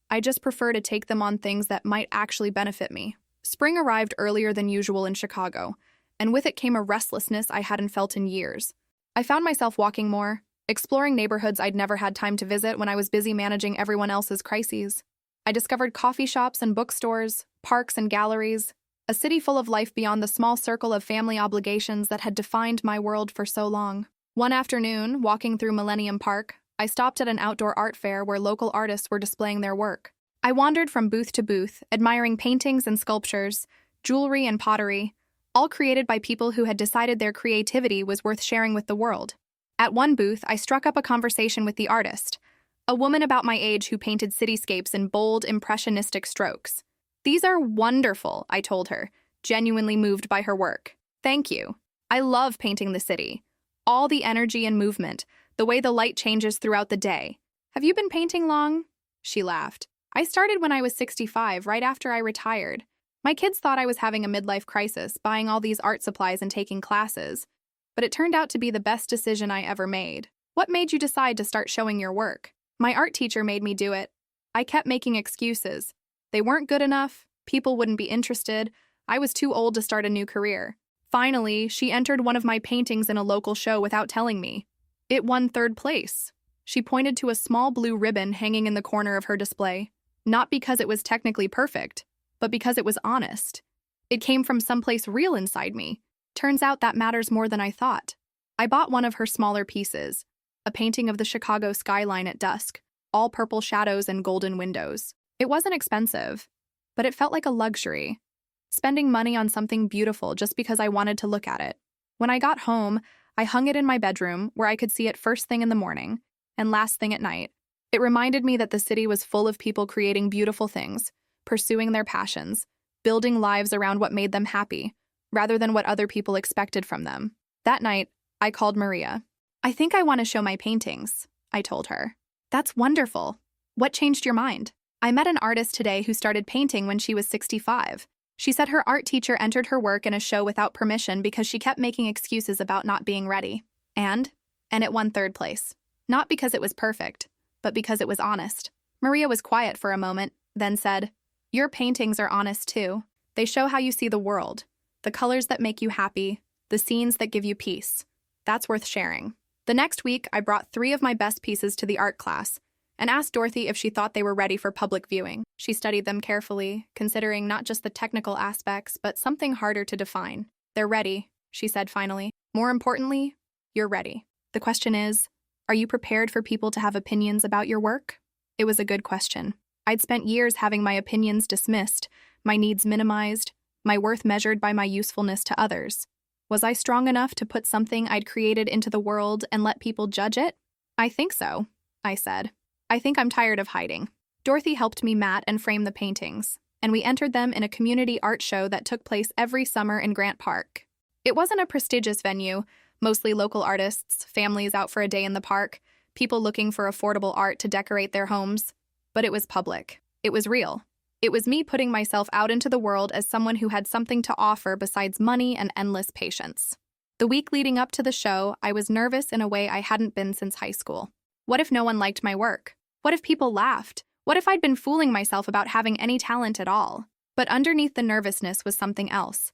[SPEAKER 1] I just prefer to take them on things that might actually benefit me." Spring arrived earlier than usual in Chicago, and with it came a restlessness I hadn't felt in years. I found myself walking more, exploring neighborhoods I'd never had time to visit when I was busy managing everyone else's crises. I discovered coffee shops and bookstores, parks and galleries, a city full of life beyond the small circle of family obligations that had defined my world for so long. One afternoon, walking through Millennium Park, I stopped at an outdoor art fair where local artists were displaying their work. I wandered from booth to booth, admiring paintings and sculptures, jewelry and pottery, all created by people who had decided their creativity was worth sharing with the world. At one booth, I struck up a conversation with the artist, a woman about my age who painted cityscapes in bold, impressionistic strokes. "These are wonderful," I told her, genuinely moved by her work. "Thank you. I love painting the city. All the energy and movement, the way the light changes throughout the day. Have you been painting long?" She laughed. "I started when I was 65, right after I retired. My kids thought I was having a midlife crisis, buying all these art supplies and taking classes. But it turned out to be the best decision I ever made." "What made you decide to start showing your work?" "My art teacher made me do it. I kept making excuses. They weren't good enough, people wouldn't be interested, I was too old to start a new career. Finally, she entered one of my paintings in a local show without telling me. It won 3rd place." She pointed to a small blue ribbon hanging in the corner of her display. "Not because it was technically perfect, but because it was honest. It came from someplace real inside me. Turns out that matters more than I thought." I bought one of her smaller pieces, a painting of the Chicago skyline at dusk, all purple shadows and golden windows. It wasn't expensive, but it felt like a luxury, spending money on something beautiful just because I wanted to look at it. When I got home, I hung it in my bedroom where I could see it first thing in the morning and last thing at night. It reminded me that the city was full of people creating beautiful things, pursuing their passions, building lives around what made them happy, rather than what other people expected from them. That night, I called Maria. "I think I want to show my paintings," I told her. "That's wonderful. What changed your mind?" "I met an artist today who started painting when she was 65. She said her art teacher entered her work in a show without permission because she kept making excuses about not being ready. And it won 3rd place. Not because it was perfect, but because it was honest." Maria was quiet for a moment, then said, "Your paintings are honest too. They show how you see the world, the colors that make you happy, the scenes that give you peace. That's worth sharing." The next week, I brought 3 of my best pieces to the art class and asked Dorothy if she thought they were ready for public viewing. She studied them carefully, considering not just the technical aspects, but something harder to define. "They're ready," she said finally. "More importantly, you're ready. The question is, are you prepared for people to have opinions about your work?" It was a good question. I'd spent years having my opinions dismissed, my needs minimized, my worth measured by my usefulness to others. Was I strong enough to put something I'd created into the world and let people judge it? "I think so," I said. "I think I'm tired of hiding." Dorothy helped me mat and frame the paintings, and we entered them in a community art show that took place every summer in Grant Park. It wasn't a prestigious venue, mostly local artists, families out for a day in the park, people looking for affordable art to decorate their homes. But it was public. It was real. It was me putting myself out into the world as someone who had something to offer besides money and endless patience. The week leading up to the show, I was nervous in a way I hadn't been since high school. What if no one liked my work? What if people laughed? What if I'd been fooling myself about having any talent at all? But underneath the nervousness was something else.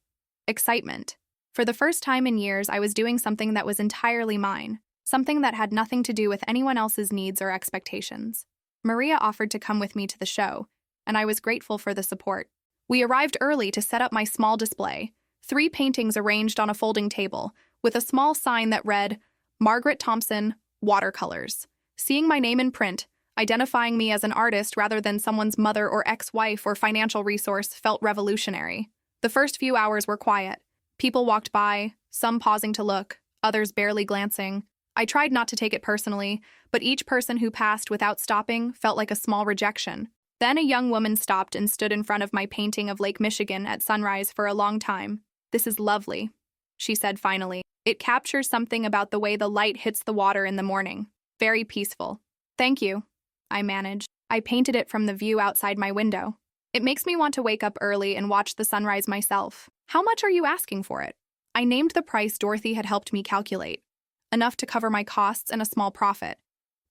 [SPEAKER 1] Excitement. For the first time in years, I was doing something that was entirely mine, something that had nothing to do with anyone else's needs or expectations. Maria offered to come with me to the show, and I was grateful for the support. We arrived early to set up my small display, 3 paintings arranged on a folding table, with a small sign that read, Margaret Thompson, Watercolors. Seeing my name in print, identifying me as an artist rather than someone's mother or ex-wife or financial resource felt revolutionary. The first few hours were quiet. People walked by, some pausing to look, others barely glancing. I tried not to take it personally, but each person who passed without stopping felt like a small rejection. Then a young woman stopped and stood in front of my painting of Lake Michigan at sunrise for a long time. "This is lovely," she said finally. "It captures something about the way the light hits the water in the morning. Very peaceful." "Thank you," I managed. I painted it from the view outside my window. "It makes me want to wake up early and watch the sunrise myself. How much are you asking for it?" I named the price Dorothy had helped me calculate. Enough to cover my costs and a small profit,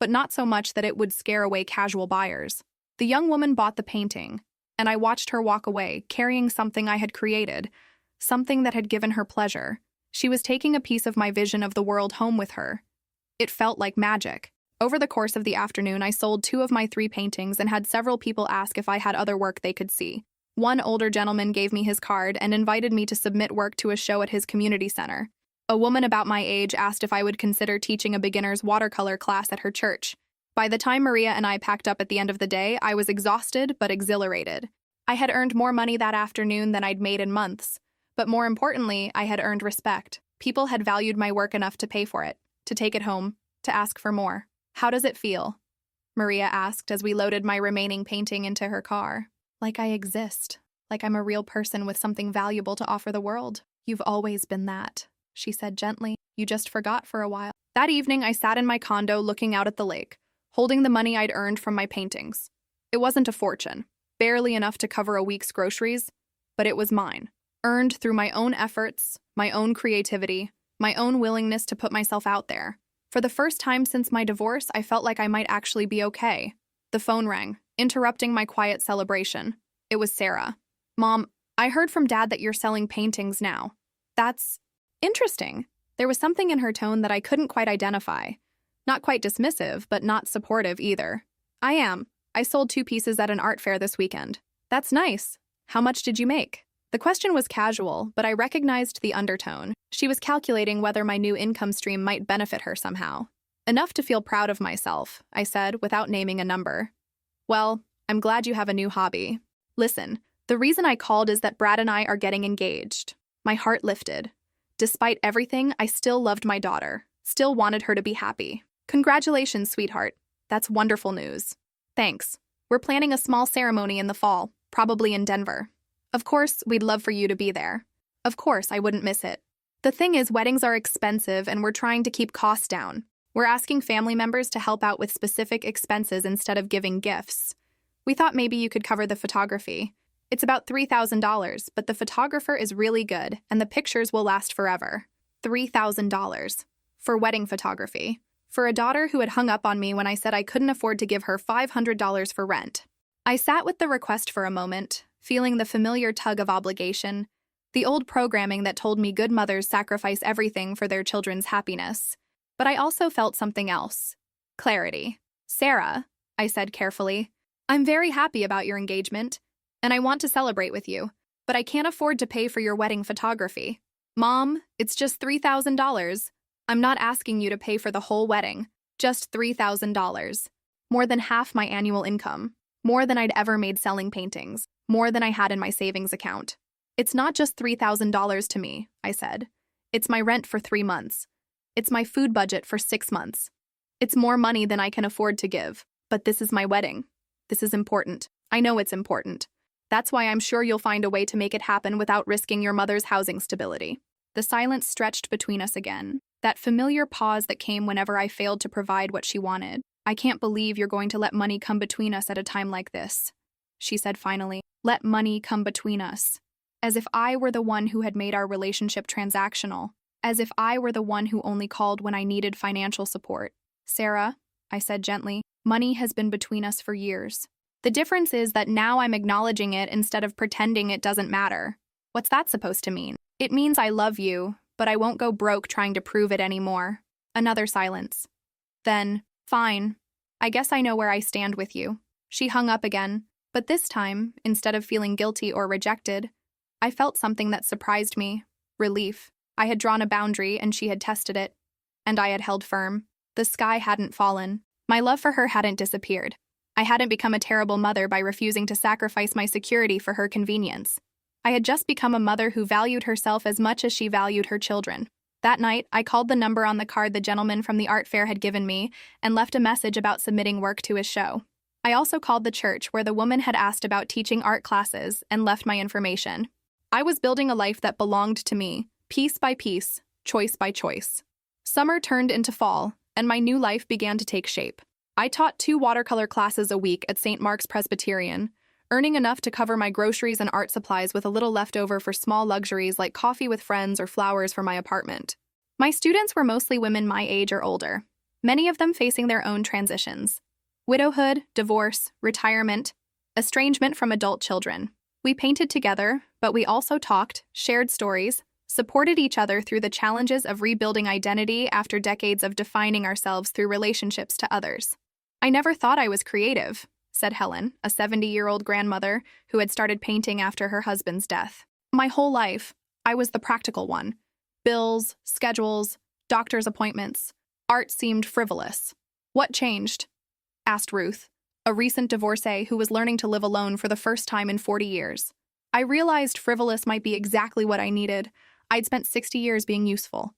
[SPEAKER 1] but not so much that it would scare away casual buyers. The young woman bought the painting, and I watched her walk away, carrying something I had created, something that had given her pleasure. She was taking a piece of my vision of the world home with her. It felt like magic. Over the course of the afternoon, I sold 2 of my 3 paintings and had several people ask if I had other work they could see. One older gentleman gave me his card and invited me to submit work to a show at his community center. A woman about my age asked if I would consider teaching a beginner's watercolor class at her church. By the time Maria and I packed up at the end of the day, I was exhausted but exhilarated. I had earned more money that afternoon than I'd made in months. But more importantly, I had earned respect. People had valued my work enough to pay for it, to take it home, to ask for more. "How does it feel?" Maria asked as we loaded my remaining painting into her car. "Like I exist. Like I'm a real person with something valuable to offer the world." "You've always been that," she said gently. "You just forgot for a while." That evening, I sat in my condo looking out at the lake, holding the money I'd earned from my paintings. It wasn't a fortune, barely enough to cover a week's groceries, but it was mine. Earned through my own efforts, my own creativity, my own willingness to put myself out there. For the first time since my divorce, I felt like I might actually be okay. The phone rang, interrupting my quiet celebration. It was Sarah. "Mom, I heard from Dad that you're selling paintings now." "That's interesting." There was something in her tone that I couldn't quite identify. Not quite dismissive, but not supportive either. "I am. I sold 2 pieces at an art fair this weekend." "That's nice. How much did you make?" The question was casual, but I recognized the undertone. She was calculating whether my new income stream might benefit her somehow. "Enough to feel proud of myself," I said, without naming a number. "Well, I'm glad you have a new hobby. Listen, the reason I called is that Brad and I are getting engaged." My heart lifted. Despite everything, I still loved my daughter, still wanted her to be happy. "Congratulations, sweetheart. That's wonderful news." "Thanks. We're planning a small ceremony in the fall, probably in Denver. Of course, we'd love for you to be there." Of course, I wouldn't miss it. The thing is, weddings are expensive and we're trying to keep costs down. We're asking family members to help out with specific expenses instead of giving gifts. We thought maybe you could cover the photography. It's about $3,000, but the photographer is really good and the pictures will last forever. $3,000. For wedding photography. For a daughter who had hung up on me when I said I couldn't afford to give her $500 for rent. I sat with the request for a moment, feeling the familiar tug of obligation, the old programming that told me good mothers sacrifice everything for their children's happiness. But I also felt something else. Clarity. "Sarah," I said carefully, "I'm very happy about your engagement, and I want to celebrate with you, but I can't afford to pay for your wedding photography." "Mom, it's just $3,000. I'm not asking you to pay for the whole wedding, just $3,000. More than half my annual income. More than I'd ever made selling paintings. More than I had in my savings account." "It's not just $3,000 to me," I said. "It's my rent for 3 months. It's my food budget for 6 months. It's more money than I can afford to give. But this is my wedding. This is important. I know it's important. That's why I'm sure you'll find a way to make it happen without risking your mother's housing stability." The silence stretched between us again. That familiar pause that came whenever I failed to provide what she wanted. "I can't believe you're going to let money come between us at a time like this," she said finally. "Let money come between us." As if I were the one who had made our relationship transactional. As if I were the one who only called when I needed financial support. "Sarah," I said gently, "money has been between us for years. The difference is that now I'm acknowledging it instead of pretending it doesn't matter." "What's that supposed to mean?" "It means I love you, but I won't go broke trying to prove it anymore." Another silence. Then, "Fine. I guess I know where I stand with you." She hung up again, but this time, instead of feeling guilty or rejected, I felt something that surprised me. Relief. I had drawn a boundary and she had tested it. And I had held firm. The sky hadn't fallen. My love for her hadn't disappeared. I hadn't become a terrible mother by refusing to sacrifice my security for her convenience. I had just become a mother who valued herself as much as she valued her children. That night, I called the number on the card the gentleman from the art fair had given me and left a message about submitting work to his show. I also called the church where the woman had asked about teaching art classes and left my information. I was building a life that belonged to me, piece by piece, choice by choice. Summer turned into fall, and my new life began to take shape. I taught 2 watercolor classes a week at St. Mark's Presbyterian, earning enough to cover my groceries and art supplies with a little left over for small luxuries like coffee with friends or flowers for my apartment. My students were mostly women my age or older, many of them facing their own transitions. Widowhood, divorce, retirement, estrangement from adult children. We painted together, but we also talked, shared stories, supported each other through the challenges of rebuilding identity after decades of defining ourselves through relationships to others. I never thought I was creative, said Helen, a 70-year-old grandmother who had started painting after her husband's death. My whole life, I was the practical one. Bills, schedules, doctor's appointments. Art seemed frivolous. What changed? Asked Ruth, a recent divorcee who was learning to live alone for the first time in 40 years. I realized frivolous might be exactly what I needed. I'd spent 60 years being useful.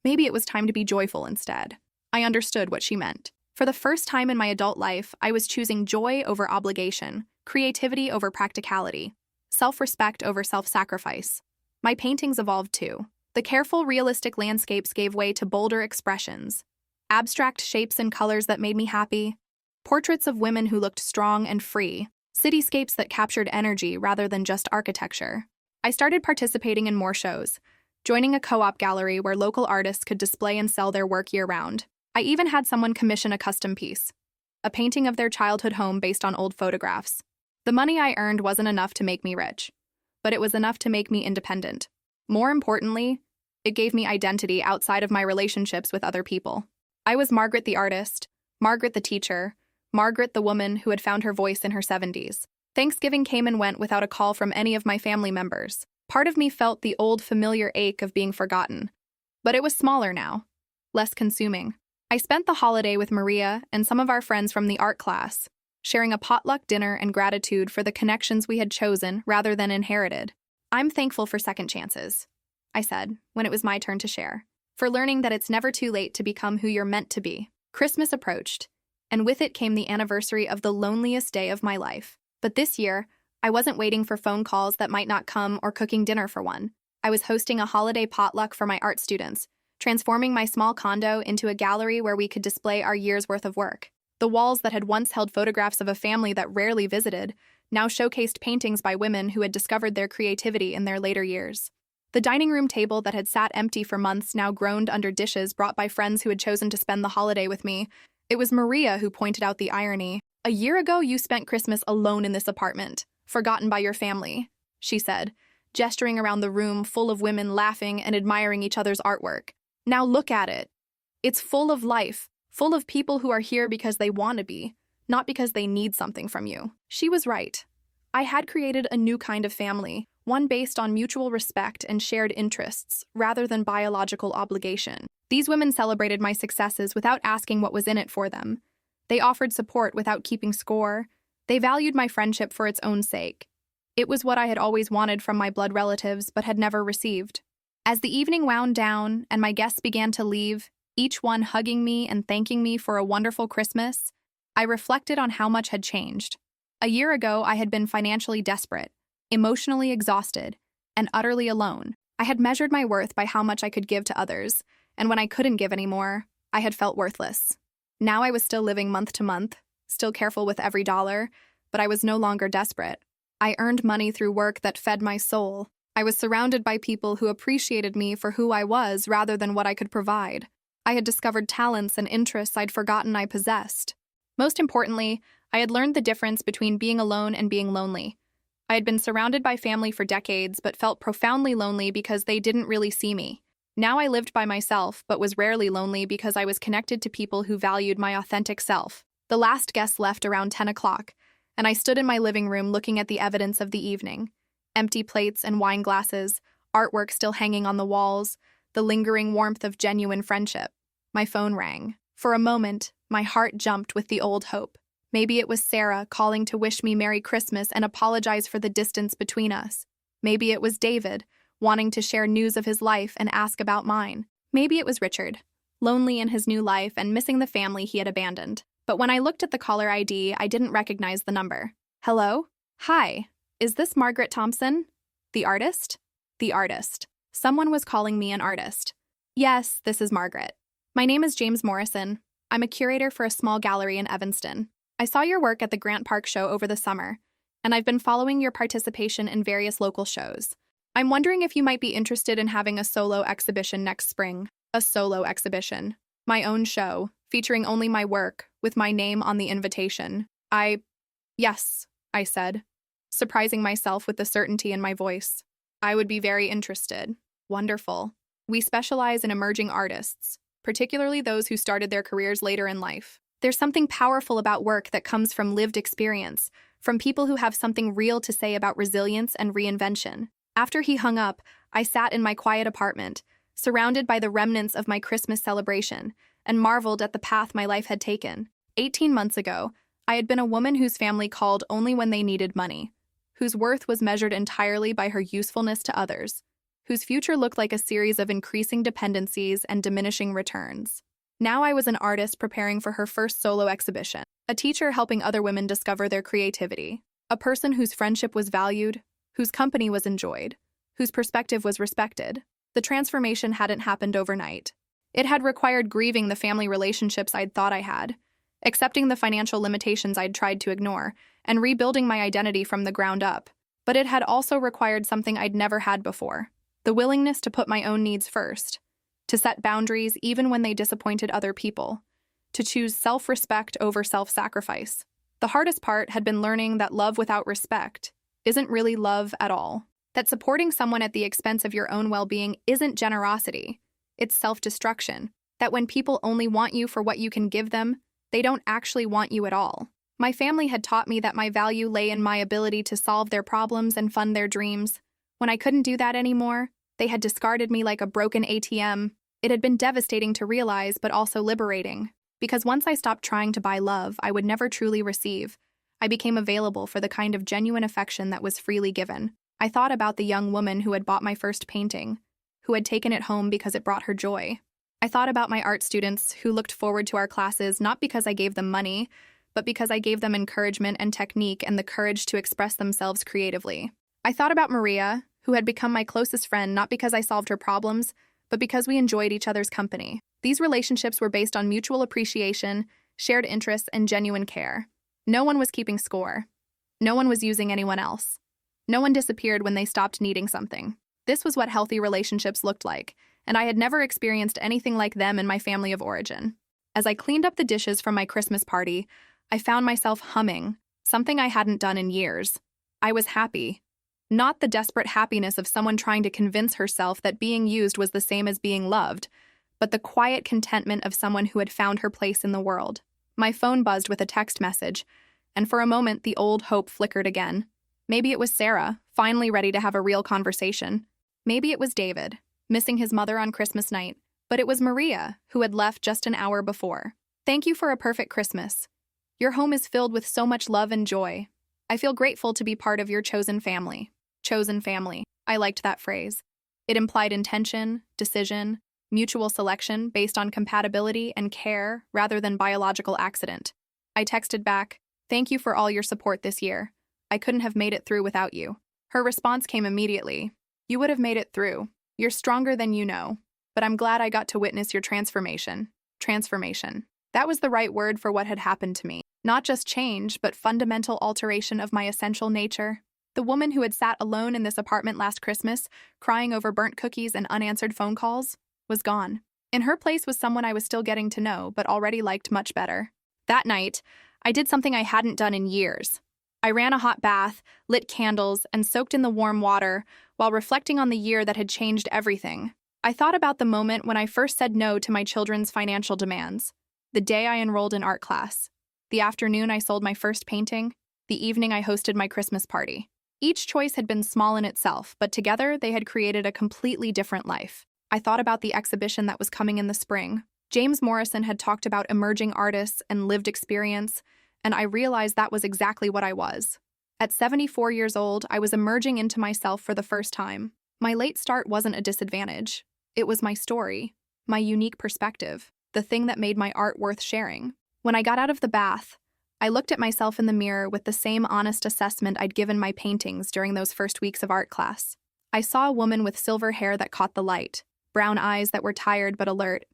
[SPEAKER 1] Maybe it was time to be joyful instead. I understood what she meant. For the first time in my adult life, I was choosing joy over obligation, creativity over practicality, self-respect over self-sacrifice. My paintings evolved too. The careful, realistic landscapes gave way to bolder expressions, abstract shapes and colors that made me happy, portraits of women who looked strong and free, cityscapes that captured energy rather than just architecture. I started participating in more shows, joining a co-op gallery where local artists could display and sell their work year-round. I even had someone commission a custom piece, a painting of their childhood home based on old photographs. The money I earned wasn't enough to make me rich, but it was enough to make me independent. More importantly, it gave me identity outside of my relationships with other people. I was Margaret the artist, Margaret the teacher, Margaret the woman who had found her voice in her 70s. Thanksgiving came and went without a call from any of my family members. Part of me felt the old familiar ache of being forgotten, but it was smaller now, less consuming. I spent the holiday with Maria and some of our friends from the art class, sharing a potluck dinner and gratitude for the connections we had chosen rather than inherited. I'm thankful for second chances, I said, when it was my turn to share, for learning that it's never too late to become who you're meant to be. Christmas approached, and with it came the anniversary of the loneliest day of my life. But this year, I wasn't waiting for phone calls that might not come or cooking dinner for one. I was hosting a holiday potluck for my art students, transforming my small condo into a gallery where we could display our year's worth of work. The walls that had once held photographs of a family that rarely visited now showcased paintings by women who had discovered their creativity in their later years. The dining room table that had sat empty for months now groaned under dishes brought by friends who had chosen to spend the holiday with me. It was Maria who pointed out the irony. "A year ago, you spent Christmas alone in this apartment, forgotten by your family," she said, gesturing around the room full of women laughing and admiring each other's artwork. "Now look at it. It's full of life, full of people who are here because they want to be, not because they need something from you." She was right. I had created a new kind of family, one based on mutual respect and shared interests, rather than biological obligation. These women celebrated my successes without asking what was in it for them. They offered support without keeping score. They valued my friendship for its own sake. It was what I had always wanted from my blood relatives but had never received. As the evening wound down and my guests began to leave, each one hugging me and thanking me for a wonderful Christmas, I reflected on how much had changed. A year ago, I had been financially desperate, emotionally exhausted, and utterly alone. I had measured my worth by how much I could give to others, and when I couldn't give anymore, I had felt worthless. Now I was still living month to month, still careful with every dollar, but I was no longer desperate. I earned money through work that fed my soul. I was surrounded by people who appreciated me for who I was rather than what I could provide. I had discovered talents and interests I'd forgotten I possessed. Most importantly, I had learned the difference between being alone and being lonely. I had been surrounded by family for decades but felt profoundly lonely because they didn't really see me. Now I lived by myself but was rarely lonely because I was connected to people who valued my authentic self. The last guest left around 10 o'clock, and I stood in my living room looking at the evidence of the evening. Empty plates and wine glasses, artwork still hanging on the walls, the lingering warmth of genuine friendship. My phone rang. For a moment, my heart jumped with the old hope. Maybe it was Sarah calling to wish me Merry Christmas and apologize for the distance between us. Maybe it was David, wanting to share news of his life and ask about mine. Maybe it was Richard, lonely in his new life and missing the family he had abandoned. But when I looked at the caller ID, I didn't recognize the number. Hello? Hi. Is this Margaret Thompson? The artist? The artist. Someone was calling me an artist. Yes, this is Margaret. My name is James Morrison. I'm a curator for a small gallery in Evanston. I saw your work at the Grant Park show over the summer, and I've been following your participation in various local shows. I'm wondering if you might be interested in having a solo exhibition next spring. A solo exhibition. My own show, featuring only my work, with my name on the invitation. Yes, I said, surprising myself with the certainty in my voice. I would be very interested. Wonderful. We specialize in emerging artists, particularly those who started their careers later in life. There's something powerful about work that comes from lived experience, from people who have something real to say about resilience and reinvention. After he hung up, I sat in my quiet apartment, surrounded by the remnants of my Christmas celebration, and marveled at the path my life had taken. 18 months ago, I had been a woman whose family called only when they needed money, whose worth was measured entirely by her usefulness to others, whose future looked like a series of increasing dependencies and diminishing returns. Now I was an artist preparing for her first solo exhibition, a teacher helping other women discover their creativity, a person whose friendship was valued, whose company was enjoyed, whose perspective was respected. The transformation hadn't happened overnight. It had required grieving the family relationships I'd thought I had, accepting the financial limitations I'd tried to ignore, and rebuilding my identity from the ground up. But it had also required something I'd never had before: the willingness to put my own needs first, to set boundaries even when they disappointed other people, to choose self-respect over self-sacrifice. The hardest part had been learning that love without respect isn't really love at all, that supporting someone at the expense of your own well-being isn't generosity, it's self-destruction, that when people only want you for what you can give them, they don't actually want you at all. My family had taught me that my value lay in my ability to solve their problems and fund their dreams. When I couldn't do that anymore, they had discarded me like a broken ATM. It had been devastating to realize, but also liberating. Because once I stopped trying to buy love I would never truly receive, I became available for the kind of genuine affection that was freely given. I thought about the young woman who had bought my first painting, who had taken it home because it brought her joy. I thought about my art students who looked forward to our classes not because I gave them money, but because I gave them encouragement and technique and the courage to express themselves creatively. I thought about Maria, who had become my closest friend not because I solved her problems, but because we enjoyed each other's company. These relationships were based on mutual appreciation, shared interests, and genuine care. No one was keeping score. No one was using anyone else. No one disappeared when they stopped needing something. This was what healthy relationships looked like, and I had never experienced anything like them in my family of origin. As I cleaned up the dishes from my Christmas party, I found myself humming, something I hadn't done in years. I was happy. Not the desperate happiness of someone trying to convince herself that being used was the same as being loved, but the quiet contentment of someone who had found her place in the world. My phone buzzed with a text message, and for a moment the old hope flickered again. Maybe it was Sarah, finally ready to have a real conversation. Maybe it was David, missing his mother on Christmas night, but it was Maria, who had left just an hour before. Thank you for a perfect Christmas. Your home is filled with so much love and joy. I feel grateful to be part of your chosen family. Chosen family. I liked that phrase. It implied intention, decision, mutual selection based on compatibility and care rather than biological accident. I texted back, "Thank you for all your support this year. I couldn't have made it through without you." Her response came immediately. "You would have made it through. You're stronger than you know. But I'm glad I got to witness your transformation." Transformation. That was the right word for what had happened to me. Not just change, but fundamental alteration of my essential nature. The woman who had sat alone in this apartment last Christmas, crying over burnt cookies and unanswered phone calls, was gone. In her place was someone I was still getting to know, but already liked much better. That night, I did something I hadn't done in years. I ran a hot bath, lit candles, and soaked in the warm water while reflecting on the year that had changed everything. I thought about the moment when I first said no to my children's financial demands, the day I enrolled in art class, the afternoon I sold my first painting, the evening I hosted my Christmas party. Each choice had been small in itself, but together they had created a completely different life. I thought about the exhibition that was coming in the spring. James Morrison had talked about emerging artists and lived experience, and I realized that was exactly what I was. At 74 years old, I was emerging into myself for the first time. My late start wasn't a disadvantage. It was my story, my unique perspective, the thing that made my art worth sharing. When I got out of the bath, I looked at myself in the mirror with the same honest assessment I'd given my paintings during those first weeks of art class. I saw a woman with silver hair that caught the light, brown eyes that were tired but alert,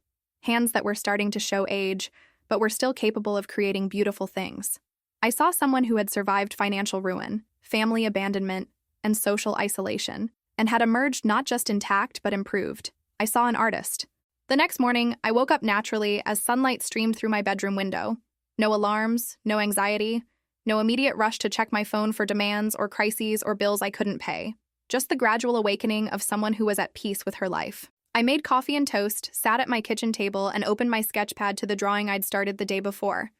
[SPEAKER 1] hands that were starting to show age, but were still capable of creating beautiful things. I saw someone who had survived financial ruin, family abandonment, and social isolation, and had emerged not just intact but improved. I saw an artist. The next morning, I woke up naturally as sunlight streamed through my bedroom window. No alarms, no anxiety, no immediate rush to check my phone for demands or crises or bills I couldn't pay. Just the gradual awakening of someone who was at peace with her life. I made coffee and toast, sat at my kitchen table, and opened my sketchpad to the drawing I'd started the day before.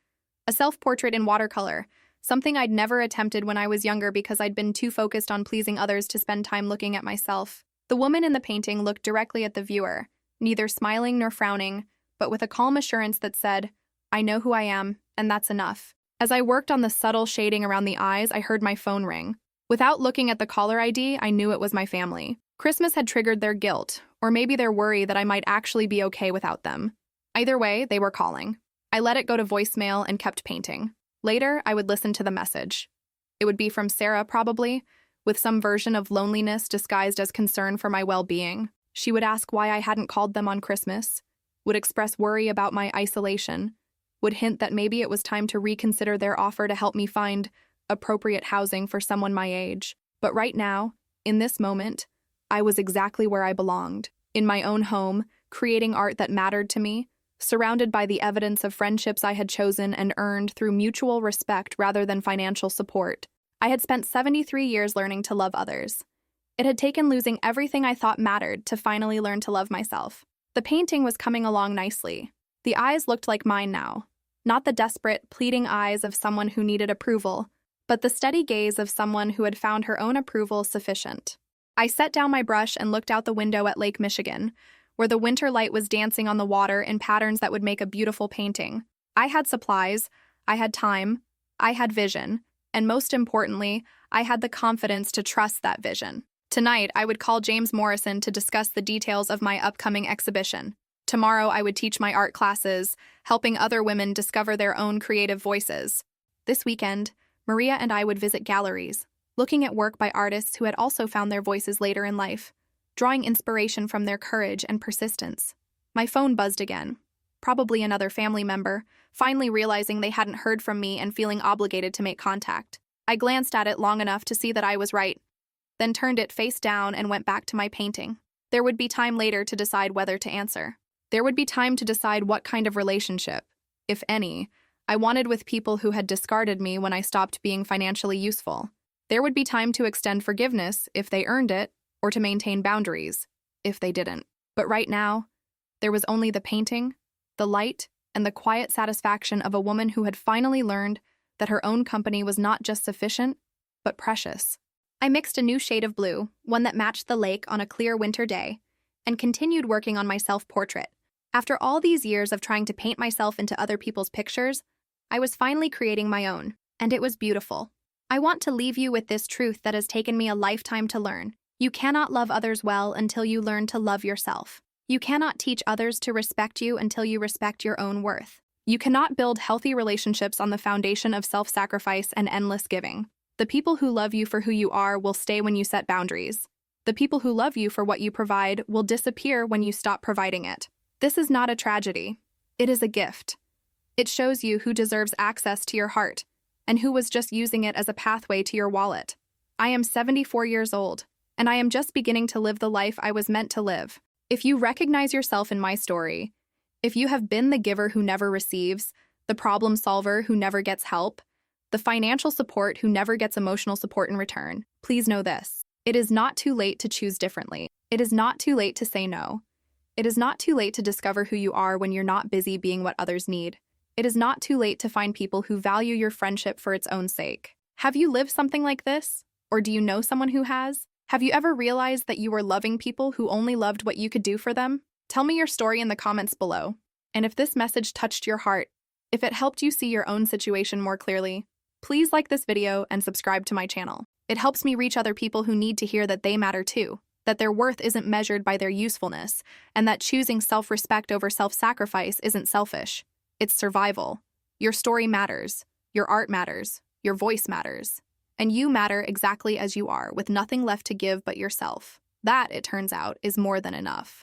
[SPEAKER 1] A self-portrait in watercolor, something I'd never attempted when I was younger because I'd been too focused on pleasing others to spend time looking at myself. The woman in the painting looked directly at the viewer, neither smiling nor frowning, but with a calm assurance that said, "I know who I am, and that's enough." As I worked on the subtle shading around the eyes, I heard my phone ring. Without looking at the caller ID, I knew it was my family. Christmas had triggered their guilt, or maybe their worry that I might actually be okay without them. Either way, they were calling. I let it go to voicemail and kept painting. Later, I would listen to the message. It would be from Sarah, probably, with some version of loneliness disguised as concern for my well-being. She would ask why I hadn't called them on Christmas, would express worry about my isolation, would hint that maybe it was time to reconsider their offer to help me find appropriate housing for someone my age. But right now, in this moment, I was exactly where I belonged, in my own home, creating art that mattered to me, surrounded by the evidence of friendships I had chosen and earned through mutual respect rather than financial support. I had spent 73 years learning to love others. It had taken losing everything I thought mattered to finally learn to love myself. The painting was coming along nicely. The eyes looked like mine now, not the desperate, pleading eyes of someone who needed approval, but the steady gaze of someone who had found her own approval sufficient. I set down my brush and looked out the window at Lake Michigan, where the winter light was dancing on the water in patterns that would make a beautiful painting. I had supplies, I had time, I had vision, and most importantly, I had the confidence to trust that vision. Tonight, I would call James Morrison to discuss the details of my upcoming exhibition. Tomorrow, I would teach my art classes, helping other women discover their own creative voices. This weekend, Maria and I would visit galleries, looking at work by artists who had also found their voices later in life, drawing inspiration from their courage and persistence. My phone buzzed again. Probably another family member, finally realizing they hadn't heard from me and feeling obligated to make contact. I glanced at it long enough to see that I was right, then turned it face down and went back to my painting. There would be time later to decide whether to answer. There would be time to decide what kind of relationship, if any, I wanted with people who had discarded me when I stopped being financially useful. There would be time to extend forgiveness if they earned it, or to maintain boundaries if they didn't. But right now, there was only the painting, the light, and the quiet satisfaction of a woman who had finally learned that her own company was not just sufficient, but precious. I mixed a new shade of blue, one that matched the lake on a clear winter day, and continued working on my self-portrait. After all these years of trying to paint myself into other people's pictures, I was finally creating my own, and it was beautiful. I want to leave you with this truth that has taken me a lifetime to learn. You cannot love others well until you learn to love yourself. You cannot teach others to respect you until you respect your own worth. You cannot build healthy relationships on the foundation of self-sacrifice and endless giving. The people who love you for who you are will stay when you set boundaries. The people who love you for what you provide will disappear when you stop providing it. This is not a tragedy. It is a gift. It shows you who deserves access to your heart and who was just using it as a pathway to your wallet. I am 74 years old, and I am just beginning to live the life I was meant to live. If you recognize yourself in my story, if you have been the giver who never receives, the problem solver who never gets help, the financial support who never gets emotional support in return, please know this. It is not too late to choose differently. It is not too late to say no. It is not too late to discover who you are when you're not busy being what others need. It is not too late to find people who value your friendship for its own sake. Have you lived something like this? Or do you know someone who has? Have you ever realized that you were loving people who only loved what you could do for them? Tell me your story in the comments below. And if this message touched your heart, if it helped you see your own situation more clearly, please like this video and subscribe to my channel. It helps me reach other people who need to hear that they matter too, that their worth isn't measured by their usefulness, and that choosing self-respect over self-sacrifice isn't selfish. It's survival. Your story matters. Your art matters. Your voice matters. And you matter exactly as you are, with nothing left to give but yourself. That, it turns out, is more than enough.